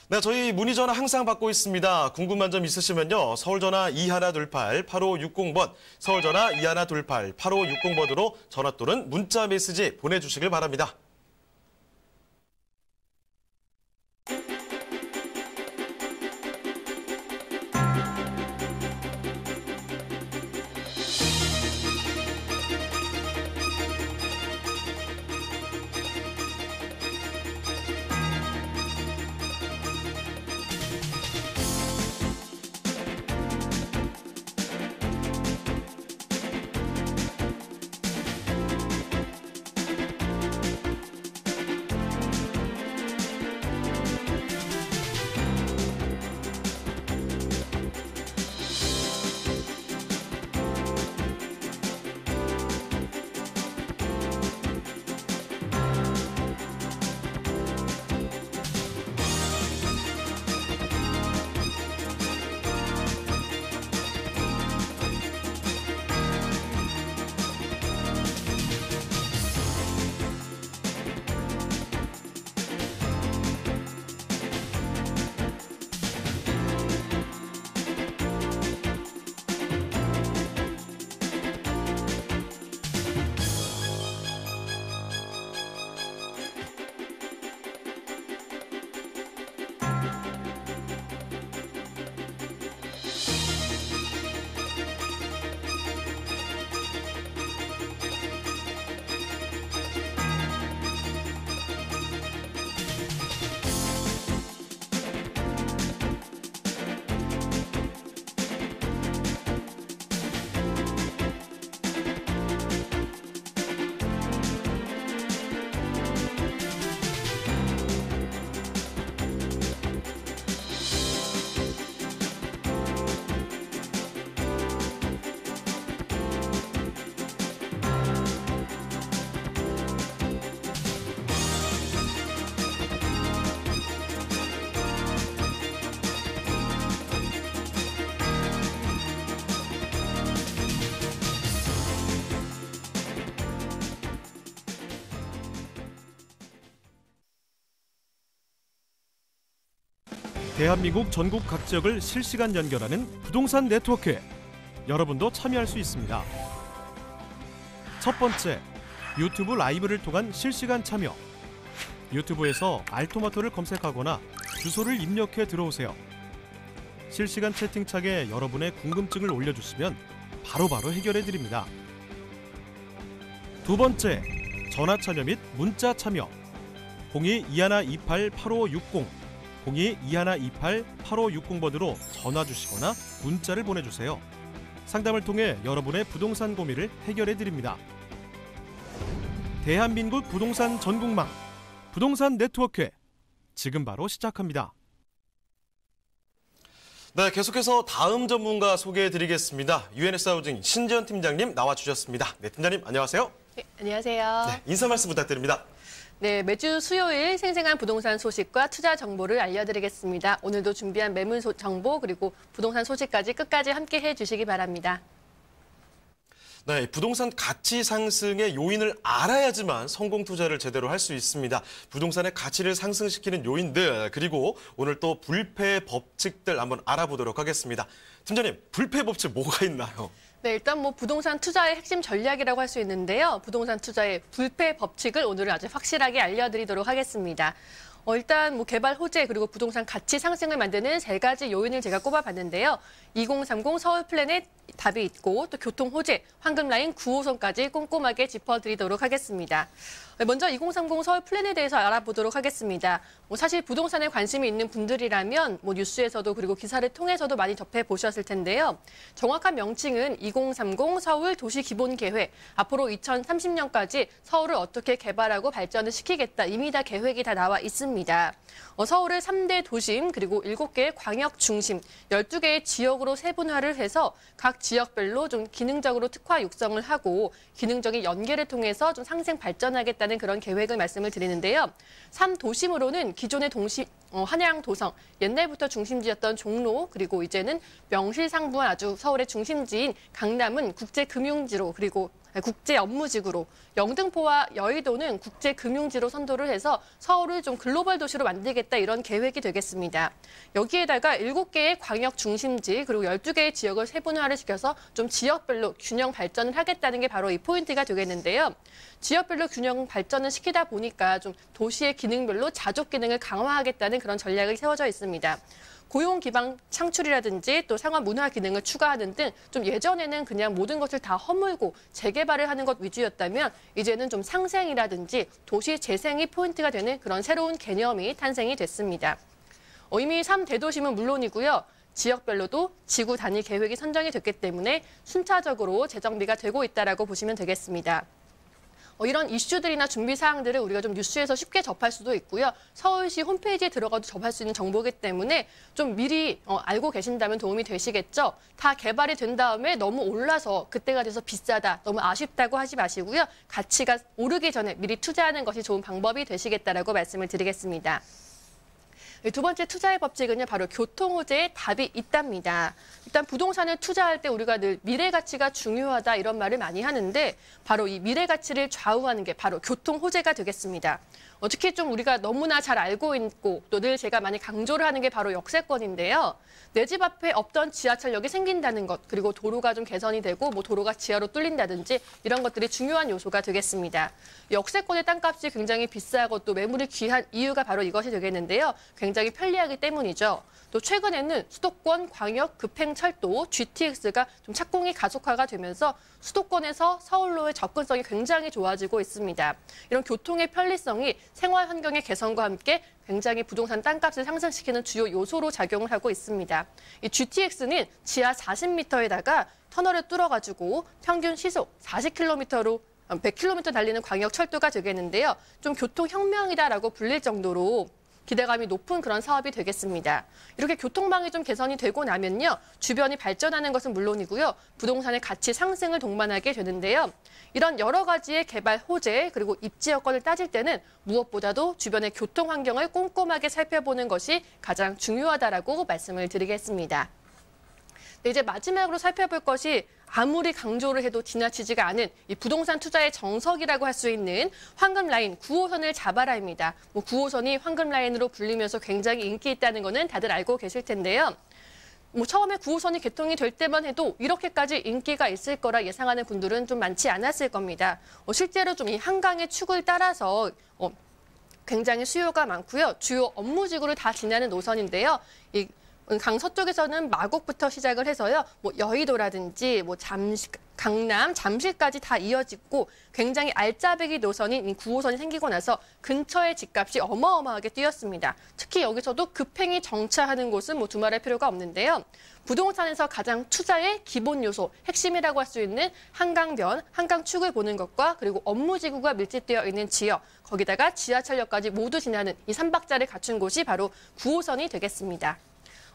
네, 저희 문의 전화 항상 받고 있습니다. 궁금한 점 있으시면요. 서울전화 2128-8560번, 서울전화 2128-8560번으로 전화 또는 문자 메시지 보내주시길 바랍니다. 대한민국 전국 각 지역을 실시간 연결하는 부동산 네트워크. 여러분도 참여할 수 있습니다. 첫 번째, 유튜브 라이브를 통한 실시간 참여. 유튜브에서 알토마토를 검색하거나 주소를 입력해 들어오세요. 실시간 채팅창에 여러분의 궁금증을 올려주시면 바로바로 해결해 드립니다. 두 번째, 전화 참여 및 문자 참여. 02-2128-8560, 02-2128-8560번으로 전화 주시거나 문자를 보내주세요. 상담을 통해 여러분의 부동산 고민을 해결해 드립니다. 대한민국 부동산 전국망, 부동산 네트워크, 지금 바로 시작합니다. 네, 계속해서 다음 전문가 소개해드리겠습니다. UNS 하우징 신지연 팀장님 나와주셨습니다. 네, 팀장님 안녕하세요. 네, 안녕하세요. 네, 인사 말씀 부탁드립니다. 네, 매주 수요일 생생한 부동산 소식과 투자 정보를 알려드리겠습니다. 오늘도 준비한 매물 정보 그리고 부동산 소식까지 끝까지 함께 해주시기 바랍니다. 네, 부동산 가치 상승의 요인을 알아야지만 성공 투자를 제대로 할 수 있습니다. 부동산의 가치를 상승시키는 요인들, 그리고 오늘 또 불패 법칙들 한번 알아보도록 하겠습니다. 팀장님, 불패 법칙 뭐가 있나요? 네, 일단 부동산 투자의 핵심 전략이라고 할 수 있는데요. 부동산 투자의 불패 법칙을 오늘은 아주 확실하게 알려드리도록 하겠습니다. 일단 개발 호재 그리고 부동산 가치 상승을 만드는 세 가지 요인을 제가 꼽아봤는데요. 2030 서울 플랜에 답이 있고 또 교통 호재, 황금 라인 9호선까지 꼼꼼하게 짚어드리도록 하겠습니다. 먼저 2030 서울 플랜에 대해서 알아보도록 하겠습니다. 사실 부동산에 관심이 있는 분들이라면 뉴스에서도 그리고 기사를 통해서도 많이 접해보셨을 텐데요. 정확한 명칭은 2030 서울 도시기본계획, 앞으로 2030년까지 서울을 어떻게 개발하고 발전을 시키겠다, 이미 다 계획이 다 나와 있습니다. 서울을 3대 도심 그리고 7개의 광역 중심, 12개의 지역으로 세분화를 해서 각 지역별로 좀 기능적으로 특화 육성을 하고 기능적인 연계를 통해서 좀 상생 발전하겠다는 그런 계획을 말씀을 드리는데요. 3도심으로는 기존의 한양, 도성, 옛날부터 중심지였던 종로, 그리고 이제는 명실상부한 아주 서울의 중심지인 강남은 국제금융지로, 그리고 국제 업무지구로, 영등포와 여의도는 국제금융지로 선도를 해서 서울을 좀 글로벌 도시로 만들겠다, 이런 계획이 되겠습니다. 여기에다가 7개의 광역 중심지 그리고 12개의 지역을 세분화를 시켜서 좀 지역별로 균형 발전을 하겠다는 게 바로 이 포인트가 되겠는데요. 지역별로 균형 발전을 시키다 보니까 좀 도시의 기능별로 자족 기능을 강화하겠다는 그런 전략이 세워져 있습니다. 고용 기반 창출이라든지 또 상업 문화 기능을 추가하는 등 좀 예전에는 그냥 모든 것을 다 허물고 재개발을 하는 것 위주였다면 이제는 좀 상생이라든지 도시 재생이 포인트가 되는 그런 새로운 개념이 탄생이 됐습니다. 이미 3대도심은 물론이고요. 지역별로도 지구 단위 계획이 선정이 됐기 때문에 순차적으로 재정비가 되고 있다라고 보시면 되겠습니다. 이런 이슈들이나 준비 사항들을 우리가 좀 뉴스에서 쉽게 접할 수도 있고요. 서울시 홈페이지에 들어가도 접할 수 있는 정보이기 때문에 좀 미리 알고 계신다면 도움이 되시겠죠. 다 개발이 된 다음에 너무 올라서 그때가 돼서 비싸다, 너무 아쉽다고 하지 마시고요. 가치가 오르기 전에 미리 투자하는 것이 좋은 방법이 되시겠다라고 말씀을 드리겠습니다. 두 번째 투자의 법칙은요, 바로 교통 호재에 답이 있답니다. 일단 부동산을 투자할 때 우리가 늘 미래 가치가 중요하다 이런 말을 많이 하는데 바로 이 미래 가치를 좌우하는 게 바로 교통 호재가 되겠습니다. 특히 좀 우리가 너무나 잘 알고 있고 또 늘 제가 많이 강조를 하는 게 바로 역세권인데요. 내 집 앞에 없던 지하철역이 생긴다는 것, 그리고 도로가 좀 개선이 되고 도로가 지하로 뚫린다든지 이런 것들이 중요한 요소가 되겠습니다. 역세권의 땅값이 굉장히 비싸고 또 매물이 귀한 이유가 바로 이것이 되겠는데요. 굉장히 편리하기 때문이죠. 또 최근에는 수도권 광역 급행철도 GTX가 좀 착공이 가속화가 되면서 수도권에서 서울로의 접근성이 굉장히 좋아지고 있습니다. 이런 교통의 편리성이 생활 환경의 개선과 함께 굉장히 부동산 땅값을 상승시키는 주요 요소로 작용을 하고 있습니다. 이 GTX는 지하 40m에다가 터널을 뚫어가지고 평균 시속 40km로 100km 달리는 광역 철도가 되겠는데요. 좀 교통혁명이다라고 불릴 정도로 기대감이 높은 그런 사업이 되겠습니다. 이렇게 교통망이 좀 개선이 되고 나면요. 주변이 발전하는 것은 물론이고요. 부동산의 가치 상승을 동반하게 되는데요. 이런 여러 가지의 개발 호재 그리고 입지 여건을 따질 때는 무엇보다도 주변의 교통 환경을 꼼꼼하게 살펴보는 것이 가장 중요하다라고 말씀을 드리겠습니다. 네, 이제 마지막으로 살펴볼 것이 아무리 강조를 해도 지나치지가 않은 이 부동산 투자의 정석이라고 할 수 있는 황금 라인 9호선을 잡아라입니다. 9호선이 황금 라인으로 불리면서 굉장히 인기 있다는 거는 다들 알고 계실 텐데요. 처음에 9호선이 개통이 될 때만 해도 이렇게까지 인기가 있을 거라 예상하는 분들은 좀 많지 않았을 겁니다. 실제로 좀 이 한강의 축을 따라서 굉장히 수요가 많고요. 주요 업무지구를 다 지나는 노선인데요. 이 강 서쪽에서는 마곡부터 시작을 해서요. 여의도라든지 강남, 잠실까지 다 이어지고 굉장히 알짜배기 노선인 이 9호선이 생기고 나서 근처의 집값이 어마어마하게 뛰었습니다. 특히 여기서도 급행이 정차하는 곳은 두말할 필요가 없는데요. 부동산에서 가장 투자의 기본 요소, 핵심이라고 할 수 있는 한강변, 한강축을 보는 것과 그리고 업무지구가 밀집되어 있는 지역, 거기다가 지하철역까지 모두 지나는 이 3박자를 갖춘 곳이 바로 9호선이 되겠습니다.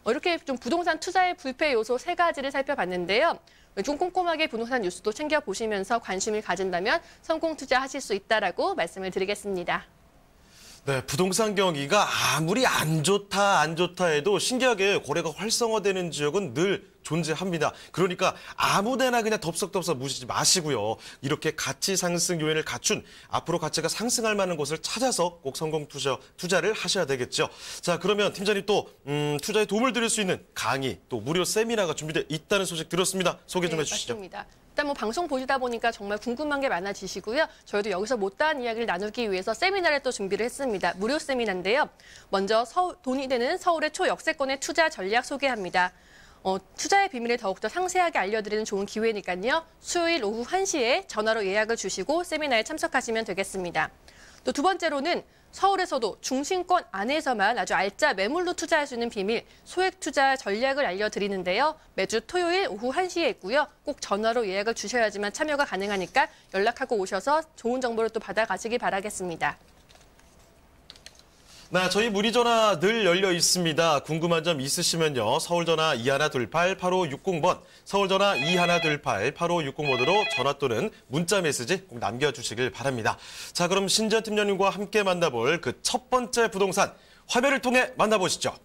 이렇게 좀 부동산 투자의 불패 요소 3가지를 살펴봤는데요. 좀 꼼꼼하게 부동산 뉴스도 챙겨보시면서 관심을 가진다면 성공 투자하실 수 있다라고 말씀을 드리겠습니다. 네, 부동산 경기가 아무리 안 좋다 해도 신기하게 거래가 활성화되는 지역은 늘 존재합니다. 그러니까 아무데나 그냥 덥석덥석 무시지 마시고요. 이렇게 가치 상승 요인을 갖춘 앞으로 가치가 상승할 만한 곳을 찾아서 꼭 성공 투자를 하셔야 되겠죠. 자, 그러면 팀장님 또 투자에 도움을 드릴 수 있는 강의 또 무료 세미나가 준비되어 있다는 소식 들었습니다. 소개 좀 해주시죠. 맞습니다. 일단 방송 보시다 보니까 정말 궁금한 게 많아지시고요. 저희도 여기서 못다한 이야기를 나누기 위해서 세미나를 또 준비를 했습니다. 무료 세미나인데요. 먼저 돈이 되는 서울의 초역세권의 투자 전략 소개합니다. 투자의 비밀을 더욱더 상세하게 알려드리는 좋은 기회니까요. 수요일 오후 1시에 전화로 예약을 주시고 세미나에 참석하시면 되겠습니다. 또 두 번째로는 서울에서도 중심권 안에서만 아주 알짜 매물로 투자할 수 있는 비밀, 소액 투자 전략을 알려드리는데요. 매주 토요일 오후 1시에 있고요. 꼭 전화로 예약을 주셔야지만 참여가 가능하니까 연락하고 오셔서 좋은 정보를 또 받아가시기 바라겠습니다. 네, 저희 문의 전화 늘 열려 있습니다. 궁금한 점 있으시면요. 서울전화 2128-8560번, 서울전화 2128-8560번으로 전화 또는 문자 메시지 꼭 남겨주시길 바랍니다. 자, 그럼 신지연 팀장님과 함께 만나볼 그 첫 번째 부동산 화면을 통해 만나보시죠.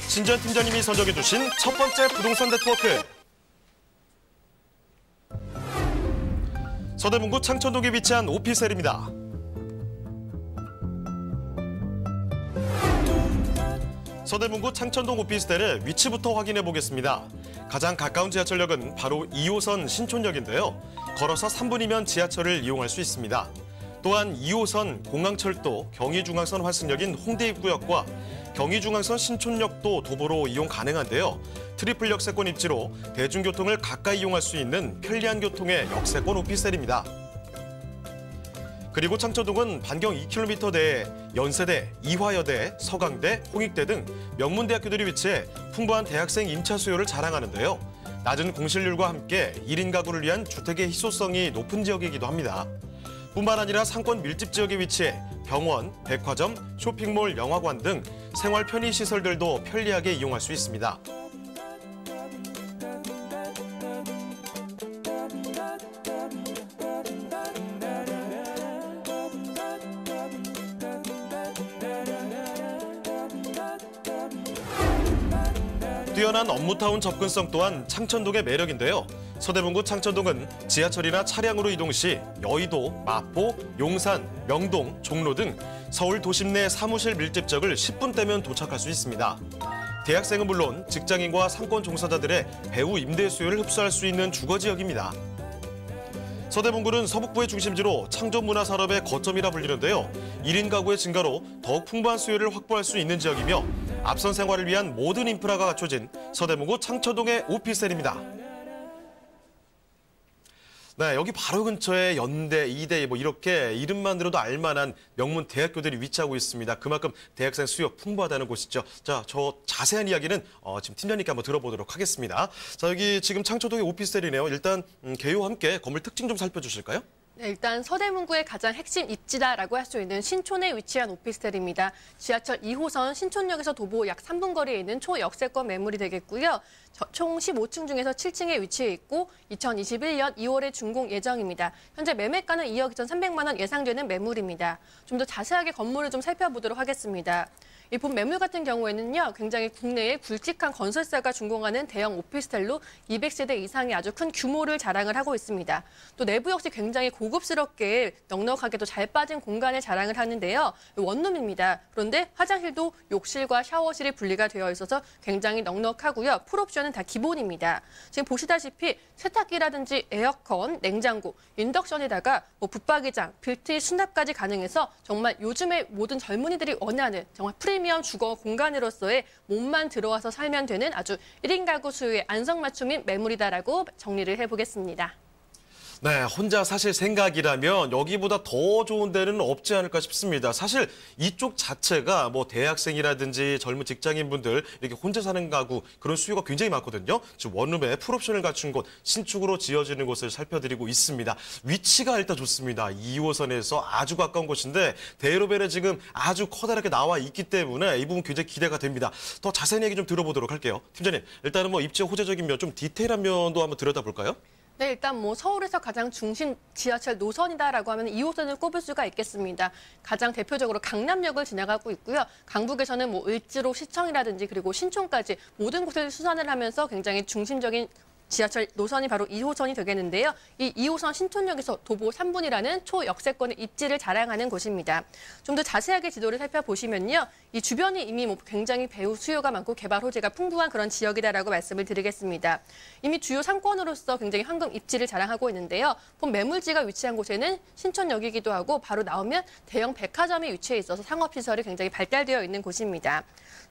신지연 팀장님이 선정해주신 첫 번째 부동산 네트워크. 서대문구 창천동에 위치한 오피스텔입니다. 서대문구 창천동 오피스텔의 위치부터 확인해 보겠습니다. 가장 가까운 지하철역은 바로 2호선 신촌역인데요. 걸어서 3분이면 지하철을 이용할 수 있습니다. 또한 2호선 공항철도 경의중앙선 환승역인 홍대 입구역과 경의중앙선 신촌역도 도보로 이용 가능한데요. 트리플 역세권 입지로 대중교통을 가까이 이용할 수 있는 편리한 교통의 역세권 오피스텔입니다. 그리고 창천동은 반경 2km 내에 연세대, 이화여대, 서강대, 홍익대 등 명문대학교들이 위치해 풍부한 대학생 임차 수요를 자랑하는데요. 낮은 공실률과 함께 1인 가구를 위한 주택의 희소성이 높은 지역이기도 합니다. 뿐만 아니라 상권 밀집 지역에 위치해 병원, 백화점, 쇼핑몰, 영화관 등 생활 편의시설들도 편리하게 이용할 수 있습니다. 뛰어난 업무타운 접근성 또한 창천동의 매력인데요. 서대문구 창천동은 지하철이나 차량으로 이동 시 여의도, 마포, 용산, 명동, 종로 등 서울 도심 내 사무실 밀집지역을 10분대면 도착할 수 있습니다. 대학생은 물론 직장인과 상권 종사자들의 배우 임대 수요를 흡수할 수 있는 주거지역입니다. 서대문구는 서북부의 중심지로 창조문화산업의 거점이라 불리는데요. 1인 가구의 증가로 더욱 풍부한 수요를 확보할 수 있는 지역이며 앞선 생활을 위한 모든 인프라가 갖춰진 서대문구 창천동의 오피스텔입니다. 네, 여기 바로 근처에 연대, 이대 이렇게 이름만 들어도 알만한 명문 대학교들이 위치하고 있습니다. 그만큼 대학생 수요 풍부하다는 곳이죠. 자, 저 자세한 이야기는 지금 팀장님께 한번 들어보도록 하겠습니다. 자, 여기 지금 창천동의 오피스텔이네요. 일단 개요와 함께 건물 특징 좀 살펴주실까요? 네, 일단 서대문구의 가장 핵심 입지다라고 할 수 있는 신촌에 위치한 오피스텔입니다. 지하철 2호선 신촌역에서 도보 약 3분 거리에 있는 초역세권 매물이 되겠고요. 총 15층 중에서 7층에 위치해 있고 2021년 2월에 준공 예정입니다. 현재 매매가는 2억 2,300만 원 예상되는 매물입니다. 좀 더 자세하게 건물을 좀 살펴보도록 하겠습니다. 이 본 매물 같은 경우에는요, 굉장히 국내에 굵직한 건설사가 준공하는 대형 오피스텔로 200세대 이상의 아주 큰 규모를 자랑을 하고 있습니다. 또 내부 역시 굉장히 고급스럽게 넉넉하게도 잘 빠진 공간을 자랑을 하는데요. 원룸입니다. 그런데 화장실도 욕실과 샤워실이 분리가 되어 있어서 굉장히 넉넉하고요. 풀옵션은 다 기본입니다. 지금 보시다시피 세탁기라든지 에어컨, 냉장고, 인덕션에다가 붙박이장, 빌트인 수납까지 가능해서 정말 요즘에 모든 젊은이들이 원하는 정말 프리미엄 주거 공간으로서의 몸만 들어와서 살면 되는 아주 1인 가구 수요의 안성맞춤인 매물이다라고 정리를 해보겠습니다. 네, 혼자 사실 생각이라면 여기보다 더 좋은 데는 없지 않을까 싶습니다. 사실 이쪽 자체가 뭐 대학생이라든지 젊은 직장인분들 이렇게 혼자 사는 가구 그런 수요가 굉장히 많거든요. 지금 원룸에 풀옵션을 갖춘 곳, 신축으로 지어지는 곳을 살펴드리고 있습니다. 위치가 일단 좋습니다. 2호선에서 아주 가까운 곳인데 대로변에 지금 아주 커다랗게 나와 있기 때문에 이 부분 굉장히 기대가 됩니다. 더 자세한 얘기 좀 들어보도록 할게요. 팀장님, 일단은 뭐 입지 호재적인 면, 좀 디테일한 면도 한번 들여다볼까요? 네, 일단 서울에서 가장 중심 지하철 노선이다라고 하면 2호선을 꼽을 수가 있겠습니다. 가장 대표적으로 강남역을 지나가고 있고요. 강북에서는 을지로 시청이라든지 그리고 신촌까지 모든 곳을 수산을 하면서 굉장히 중심적인 지하철 노선이 바로 2호선이 되겠는데요. 이 2호선 신촌역에서 도보 3분이라는 초역세권의 입지를 자랑하는 곳입니다. 좀 더 자세하게 지도를 살펴보시면요. 이 주변이 이미 굉장히 배우 수요가 많고 개발 호재가 풍부한 그런 지역이다라고 말씀을 드리겠습니다. 이미 주요 상권으로서 굉장히 황금 입지를 자랑하고 있는데요. 본 매물지가 위치한 곳에는 신촌역이기도 하고 바로 나오면 대형 백화점이 위치해 있어서 상업시설이 굉장히 발달되어 있는 곳입니다.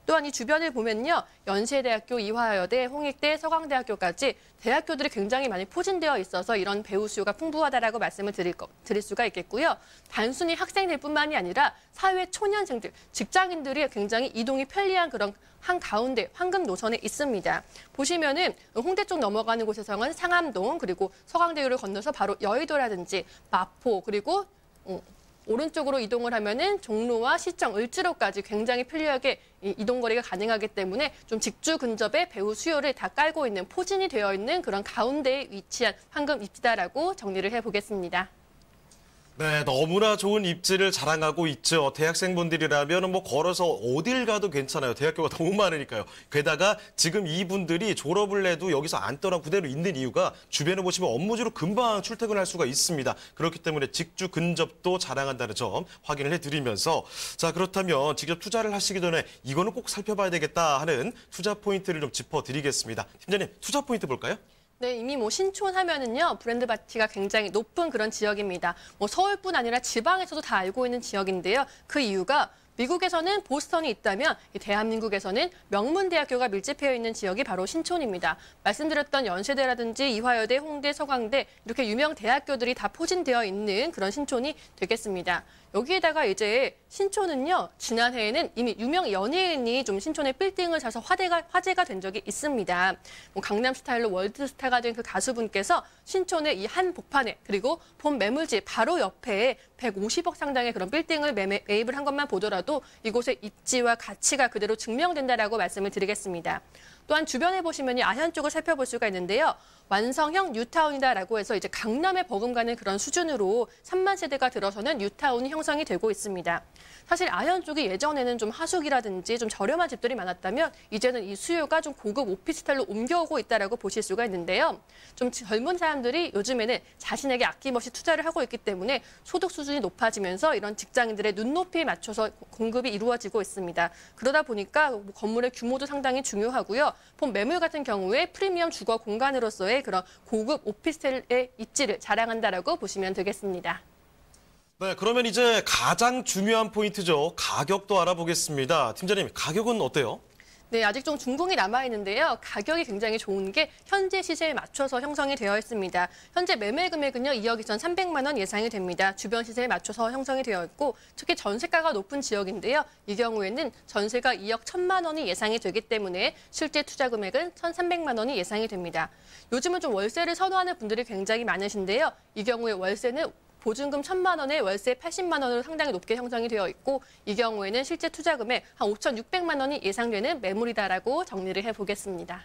또한 이 주변을 보면요. 연세대학교, 이화여대, 홍익대, 서강대학교까지 대학교들이 굉장히 많이 포진되어 있어서 이런 배우 수요가 풍부하다라고 말씀을 드릴 수가 있겠고요. 단순히 학생들 뿐만이 아니라 사회 초년생들, 직장인들이 굉장히 이동이 편리한 그런 한가운데 황금 노선에 있습니다. 보시면은 홍대 쪽 넘어가는 곳에서는 상암동 그리고 서강대교를 건너서 바로 여의도라든지 마포 그리고 오른쪽으로 이동을 하면은 종로와 시청, 을지로까지 굉장히 편리하게 이동거리가 가능하기 때문에 좀 직주 근접에 배우 수요를 다 깔고 있는 포진이 되어 있는 그런 가운데에 위치한 황금 입지다라고 정리를 해보겠습니다. 네, 너무나 좋은 입지를 자랑하고 있죠. 대학생분들이라면 뭐 걸어서 어딜 가도 괜찮아요. 대학교가 너무 많으니까요. 게다가 지금 이분들이 졸업을 해도 여기서 안 떠나 그대로 있는 이유가 주변에 보시면 업무지로 금방 출퇴근할 수가 있습니다. 그렇기 때문에 직주 근접도 자랑한다는 점 확인을 해드리면서 자, 그렇다면 직접 투자를 하시기 전에 이거는 꼭 살펴봐야 되겠다 하는 투자 포인트를 좀 짚어드리겠습니다. 팀장님, 투자 포인트 볼까요? 네, 이미 신촌 하면은요, 브랜드 바티가 굉장히 높은 그런 지역입니다. 서울뿐 아니라 지방에서도 다 알고 있는 지역인데요. 그 이유가 미국에서는 보스턴이 있다면 대한민국에서는 명문대학교가 밀집해 있는 지역이 바로 신촌입니다. 말씀드렸던 연세대라든지 이화여대, 홍대, 서강대 이렇게 유명 대학교들이 다 포진되어 있는 그런 신촌이 되겠습니다. 여기에다가 이제 신촌은요, 지난해에는 이미 유명 연예인이 좀 신촌에 빌딩을 사서 화제가 된 적이 있습니다. 강남 스타일로 월드스타가 된 그 가수분께서 신촌의 이 한 복판에 그리고 본 매물지 바로 옆에 150억 상당의 그런 빌딩을 매입을 한 것만 보더라도 이곳의 입지와 가치가 그대로 증명된다라고 말씀을 드리겠습니다. 또한 주변에 보시면 아현 쪽을 살펴볼 수가 있는데요. 완성형 뉴타운이다라고 해서 이제 강남에 버금가는 그런 수준으로 3만 세대가 들어서는 뉴타운이 형성이 되고 있습니다. 사실 아현 쪽이 예전에는 좀 하숙이라든지 좀 저렴한 집들이 많았다면 이제는 이 수요가 좀 고급 오피스텔로 옮겨오고 있다라고 보실 수가 있는데요. 좀 젊은 사람들이 요즘에는 자신에게 아낌없이 투자를 하고 있기 때문에 소득 수준이 높아지면서 이런 직장인들의 눈높이에 맞춰서 공급이 이루어지고 있습니다. 그러다 보니까 건물의 규모도 상당히 중요하고요. 본 매물 같은 경우에 프리미엄 주거 공간으로서의 그런 고급 오피스텔의 입지를 자랑한다라고 보시면 되겠습니다. 네, 그러면 이제 가장 중요한 포인트죠. 가격도 알아보겠습니다. 팀장님, 가격은 어때요? 네, 아직 좀 중공이 남아있는데요. 가격이 굉장히 좋은 게 현재 시세에 맞춰서 형성이 되어 있습니다. 현재 매매 금액은요, 2억 2,300만 원 예상이 됩니다. 주변 시세에 맞춰서 형성이 되어 있고 특히 전세가가 높은 지역인데요. 이 경우에는 전세가 2억 1,000만 원이 예상이 되기 때문에 실제 투자 금액은 1,300만 원이 예상이 됩니다. 요즘은 좀 월세를 선호하는 분들이 굉장히 많으신데요. 이 경우에 월세는 보증금 1,000만 원에 월세 80만 원으로 상당히 높게 형성이 되어 있고 이 경우에는 실제 투자금의 한 5,600만 원이 예상되는 매물이다라고 정리를 해보겠습니다.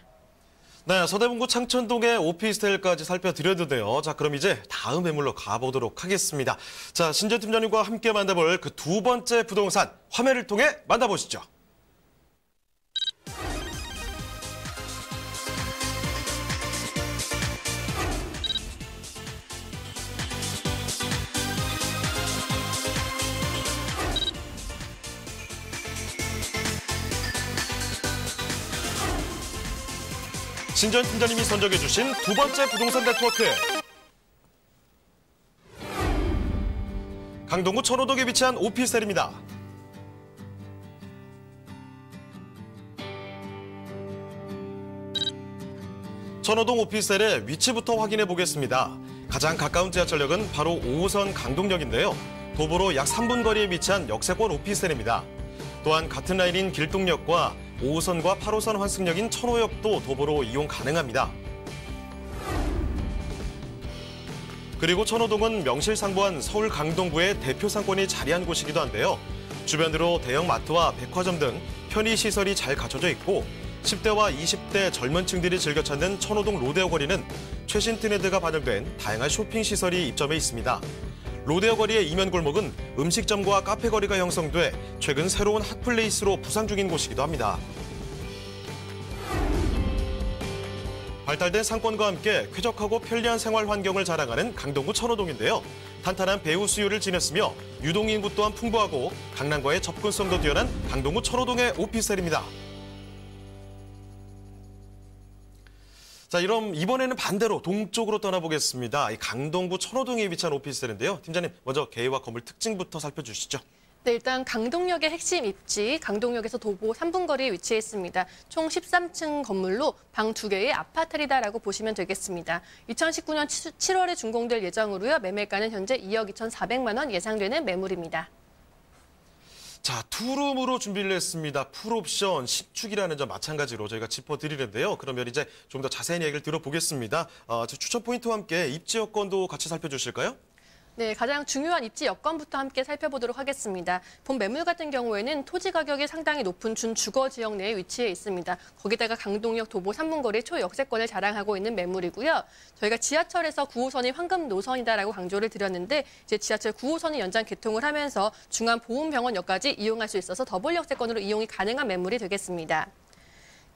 네, 서대문구 창천동의 오피스텔까지 살펴드렸는데요. 자, 그럼 이제 다음 매물로 가보도록 하겠습니다. 자, 신재 팀장님과 함께 만나볼 그 두 번째 부동산 화면을 통해 만나보시죠. 신전 팀장님이 선정해주신 두 번째 부동산 네트워크. 강동구 천호동에 위치한 오피스텔입니다. 천호동 오피스텔의 위치부터 확인해 보겠습니다. 가장 가까운 지하철역은 바로 5호선 강동역인데요. 도보로 약 3분 거리에 위치한 역세권 오피스텔입니다. 또한 같은 라인인 길동역과 5호선과 8호선 환승역인 천호역도 도보로 이용 가능합니다. 그리고 천호동은 명실상부한 서울 강동구의 대표 상권이 자리한 곳이기도 한데요. 주변으로 대형 마트와 백화점 등 편의시설이 잘 갖춰져 있고 10대와 20대 젊은 층들이 즐겨 찾는 천호동 로데오 거리는 최신 트렌드가 반영된 다양한 쇼핑시설이 입점해 있습니다. 로데오 거리의 이면 골목은 음식점과 카페 거리가 형성돼 최근 새로운 핫플레이스로 부상 중인 곳이기도 합니다. 발달된 상권과 함께 쾌적하고 편리한 생활 환경을 자랑하는 강동구 천호동인데요. 탄탄한 배후 수요를 지녔으며 유동인구 또한 풍부하고 강남과의 접근성도 뛰어난 강동구 천호동의 오피스텔입니다. 자, 그럼 이번에는 반대로 동쪽으로 떠나보겠습니다. 이 강동구 천호동에 위치한 오피스텔인데요. 팀장님, 먼저 개요와 건물 특징부터 살펴주시죠. 네, 일단 강동역의 핵심 입지, 강동역에서 도보 3분 거리에 위치해 있습니다. 총 13층 건물로 방 2개의 아파트이다라고 보시면 되겠습니다. 2019년 7월에 준공될 예정으로요. 매매가는 현재 2억 2,400만 원 예상되는 매물입니다. 자, 투룸으로 준비를 했습니다. 풀옵션, 신축이라는 점 마찬가지로 저희가 짚어드리는데요. 그러면 이제 좀 더 자세한 얘기를 들어보겠습니다. 추천 포인트와 함께 입지 여건도 같이 살펴주실까요? 네, 가장 중요한 입지 여건부터 함께 살펴보도록 하겠습니다. 본 매물 같은 경우에는 토지 가격이 상당히 높은 준주거 지역 내에 위치해 있습니다. 거기다가 강동역 도보 3분 거리 초역세권을 자랑하고 있는 매물이고요. 저희가 지하철에서 9호선이 황금 노선이다라고 강조를 드렸는데 이제 지하철 9호선이 연장 개통을 하면서 중앙보훈병원역까지 이용할 수 있어서 더블 역세권으로 이용이 가능한 매물이 되겠습니다.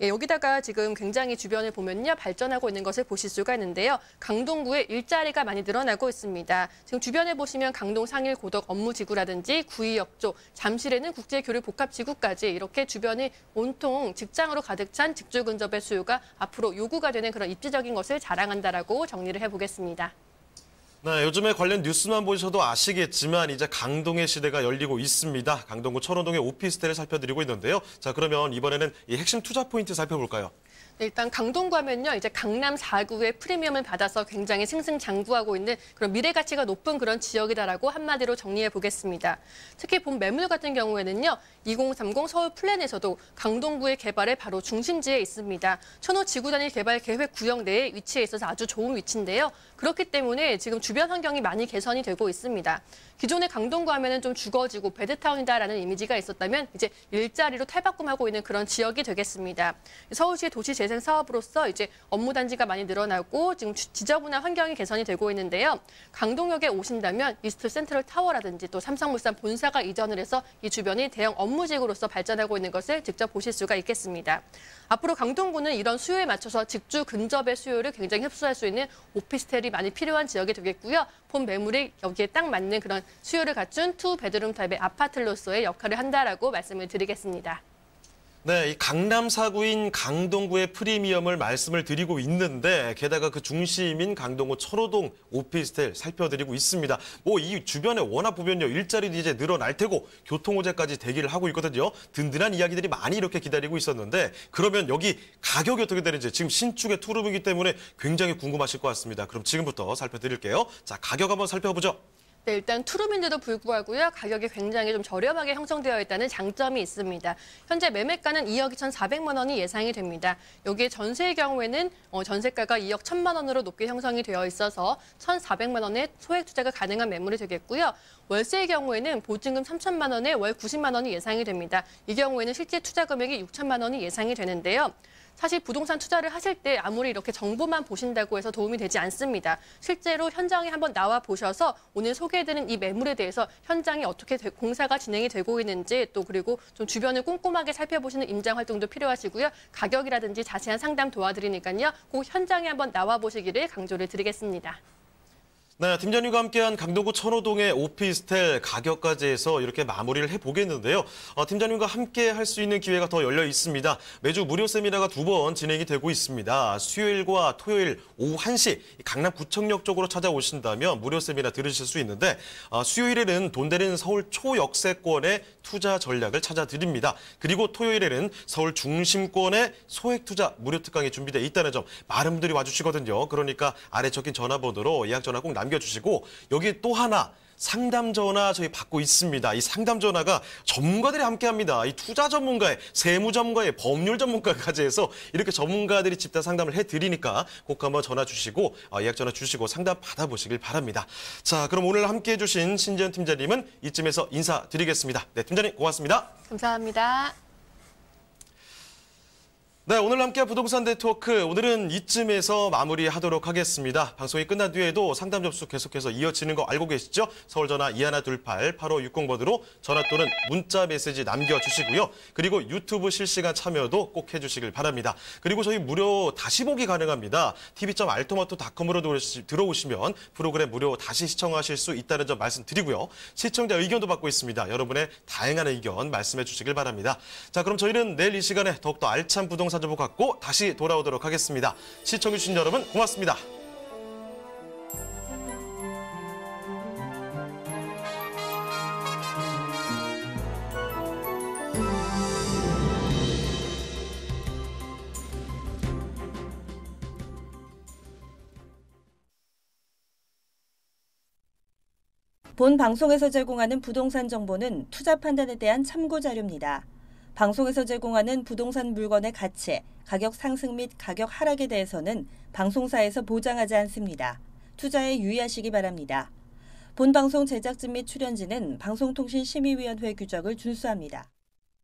예, 여기다가 지금 굉장히 주변을 보면요. 발전하고 있는 것을 보실 수가 있는데요. 강동구에 일자리가 많이 늘어나고 있습니다. 지금 주변에 보시면 강동 상일 고덕 업무지구라든지 구의역 쪽, 잠실에는 국제교류 복합지구까지 이렇게 주변이 온통 직장으로 가득 찬 직주 근접의 수요가 앞으로 요구가 되는 그런 입지적인 것을 자랑한다라고 정리를 해보겠습니다. 네, 요즘에 관련 뉴스만 보셔도 아시겠지만 이제 강동의 시대가 열리고 있습니다. 강동구 천호동의 오피스텔을 살펴드리고 있는데요. 자, 그러면 이번에는 이 핵심 투자 포인트 살펴볼까요? 네, 일단 강동구 하면요. 이제 강남 4구의 프리미엄을 받아서 굉장히 승승장구하고 있는 그런 미래 가치가 높은 그런 지역이다라고 한마디로 정리해 보겠습니다. 특히 본 매물 같은 경우에는요. 2030 서울 플랜에서도 강동구의 개발의 바로 중심지에 있습니다. 천호 지구단위 개발 계획 구역 내에 위치해 있어서 아주 좋은 위치인데요. 그렇기 때문에 지금 주변 환경이 많이 개선이 되고 있습니다. 기존의 강동구 하면은 좀 죽어지고 배드타운이다라는 이미지가 있었다면 이제 일자리로 탈바꿈하고 있는 그런 지역이 되겠습니다. 서울시의 도시재생 사업으로서 이제 업무 단지가 많이 늘어나고 지금 지저분한 환경이 개선이 되고 있는데요. 강동역에 오신다면 이스트 센트럴 타워라든지 또 삼성물산 본사가 이전을 해서 이 주변이 대형 업무지구로서 발전하고 있는 것을 직접 보실 수가 있겠습니다. 앞으로 강동구는 이런 수요에 맞춰서 직주 근접의 수요를 굉장히 흡수할 수 있는 오피스텔이 많이 필요한 지역이 되겠고요. 본 매물이 여기에 딱 맞는 그런 수요를 갖춘 투 베드룸 타입의 아파트로서의 역할을 한다라고 말씀을 드리겠습니다. 네, 이 강남 4구인 강동구의 프리미엄을 말씀을 드리고 있는데 게다가 그 중심인 강동구 천호동 오피스텔 살펴드리고 있습니다. 뭐 이 주변에 워낙 보면요. 일자리도 이제 늘어날 테고 교통호재까지 대기를 하고 있거든요. 든든한 이야기들이 많이 이렇게 기다리고 있었는데 그러면 여기 가격이 어떻게 되는지 지금 신축의 투룸이기 때문에 굉장히 궁금하실 것 같습니다. 그럼 지금부터 살펴드릴게요. 자, 가격 한번 살펴보죠. 네, 일단 투룸인데도 불구하고요. 가격이 굉장히 좀 저렴하게 형성되어 있다는 장점이 있습니다. 현재 매매가는 2억 2,400만 원이 예상이 됩니다. 여기에 전세의 경우에는 전세가가 2억 1,000만 원으로 높게 형성이 되어 있어서 1,400만 원의 소액 투자가 가능한 매물이 되겠고요. 월세의 경우에는 보증금 3,000만 원에 월 90만 원이 예상이 됩니다. 이 경우에는 실제 투자 금액이 6,000만 원이 예상이 되는데요. 사실 부동산 투자를 하실 때 아무리 이렇게 정보만 보신다고 해서 도움이 되지 않습니다. 실제로 현장에 한번 나와 보셔서 오늘 소개해드린 이 매물에 대해서 현장이 어떻게 공사가 진행이 되고 있는지 또 그리고 좀 주변을 꼼꼼하게 살펴보시는 임장 활동도 필요하시고요. 가격이라든지 자세한 상담 도와드리니까요. 꼭 현장에 한번 나와 보시기를 강조를 드리겠습니다. 네, 팀장님과 함께한 강동구 천호동의 오피스텔 가격까지 해서 이렇게 마무리를 해보겠는데요. 팀장님과 함께 할 수 있는 기회가 더 열려 있습니다. 매주 무료 세미나가 2번 진행이 되고 있습니다. 수요일과 토요일 오후 1시 강남구청역 쪽으로 찾아오신다면 무료 세미나 들으실 수 있는데 수요일에는 돈 되는 서울 초역세권의 투자 전략을 찾아드립니다. 그리고 토요일에는 서울 중심권의 소액 투자 무료 특강이 준비되어 있다는 점 많은 분들이 와주시거든요. 그러니까 아래 적힌 전화번호로 예약 전화 꼭 남겨주시고 여기 또 하나 상담 전화 저희 받고 있습니다. 이 상담 전화가 전문가들이 함께합니다. 이 투자 전문가의 세무 전문가의 법률 전문가까지 해서 이렇게 전문가들이 집단 상담을 해드리니까 꼭 한번 전화 주시고 예약 전화 주시고 상담 받아보시길 바랍니다. 자, 그럼 오늘 함께해 주신 신지연 팀장님은 이쯤에서 인사드리겠습니다. 네, 팀장님 고맙습니다. 감사합니다. 네, 오늘 함께한 부동산 네트워크 오늘은 이쯤에서 마무리하도록 하겠습니다. 방송이 끝난 뒤에도 상담 접수 계속해서 이어지는 거 알고 계시죠? 서울전화 2128-8560번으로 전화 또는 문자 메시지 남겨주시고요. 그리고 유튜브 실시간 참여도 꼭 해주시길 바랍니다. 그리고 저희 무료 다시 보기 가능합니다. tv.altomato.com으로 들어오시면 프로그램 무료 다시 시청하실 수 있다는 점 말씀드리고요. 시청자 의견도 받고 있습니다. 여러분의 다양한 의견 말씀해 주시길 바랍니다. 자, 그럼 저희는 내일 이 시간에 더욱더 알찬 부동산 정보 갖고 다시 돌아오도록 하겠습니다. 시청해주신 여러분 고맙습니다. 본 방송에서 제공하는 부동산 정보는 투자 판단에 대한 참고 자료입니다. 방송에서 제공하는 부동산 물건의 가치, 가격 상승 및 가격 하락에 대해서는 방송사에서 보장하지 않습니다. 투자에 유의하시기 바랍니다. 본 방송 제작진 및 출연진은 방송통신심의위원회 규정을 준수합니다.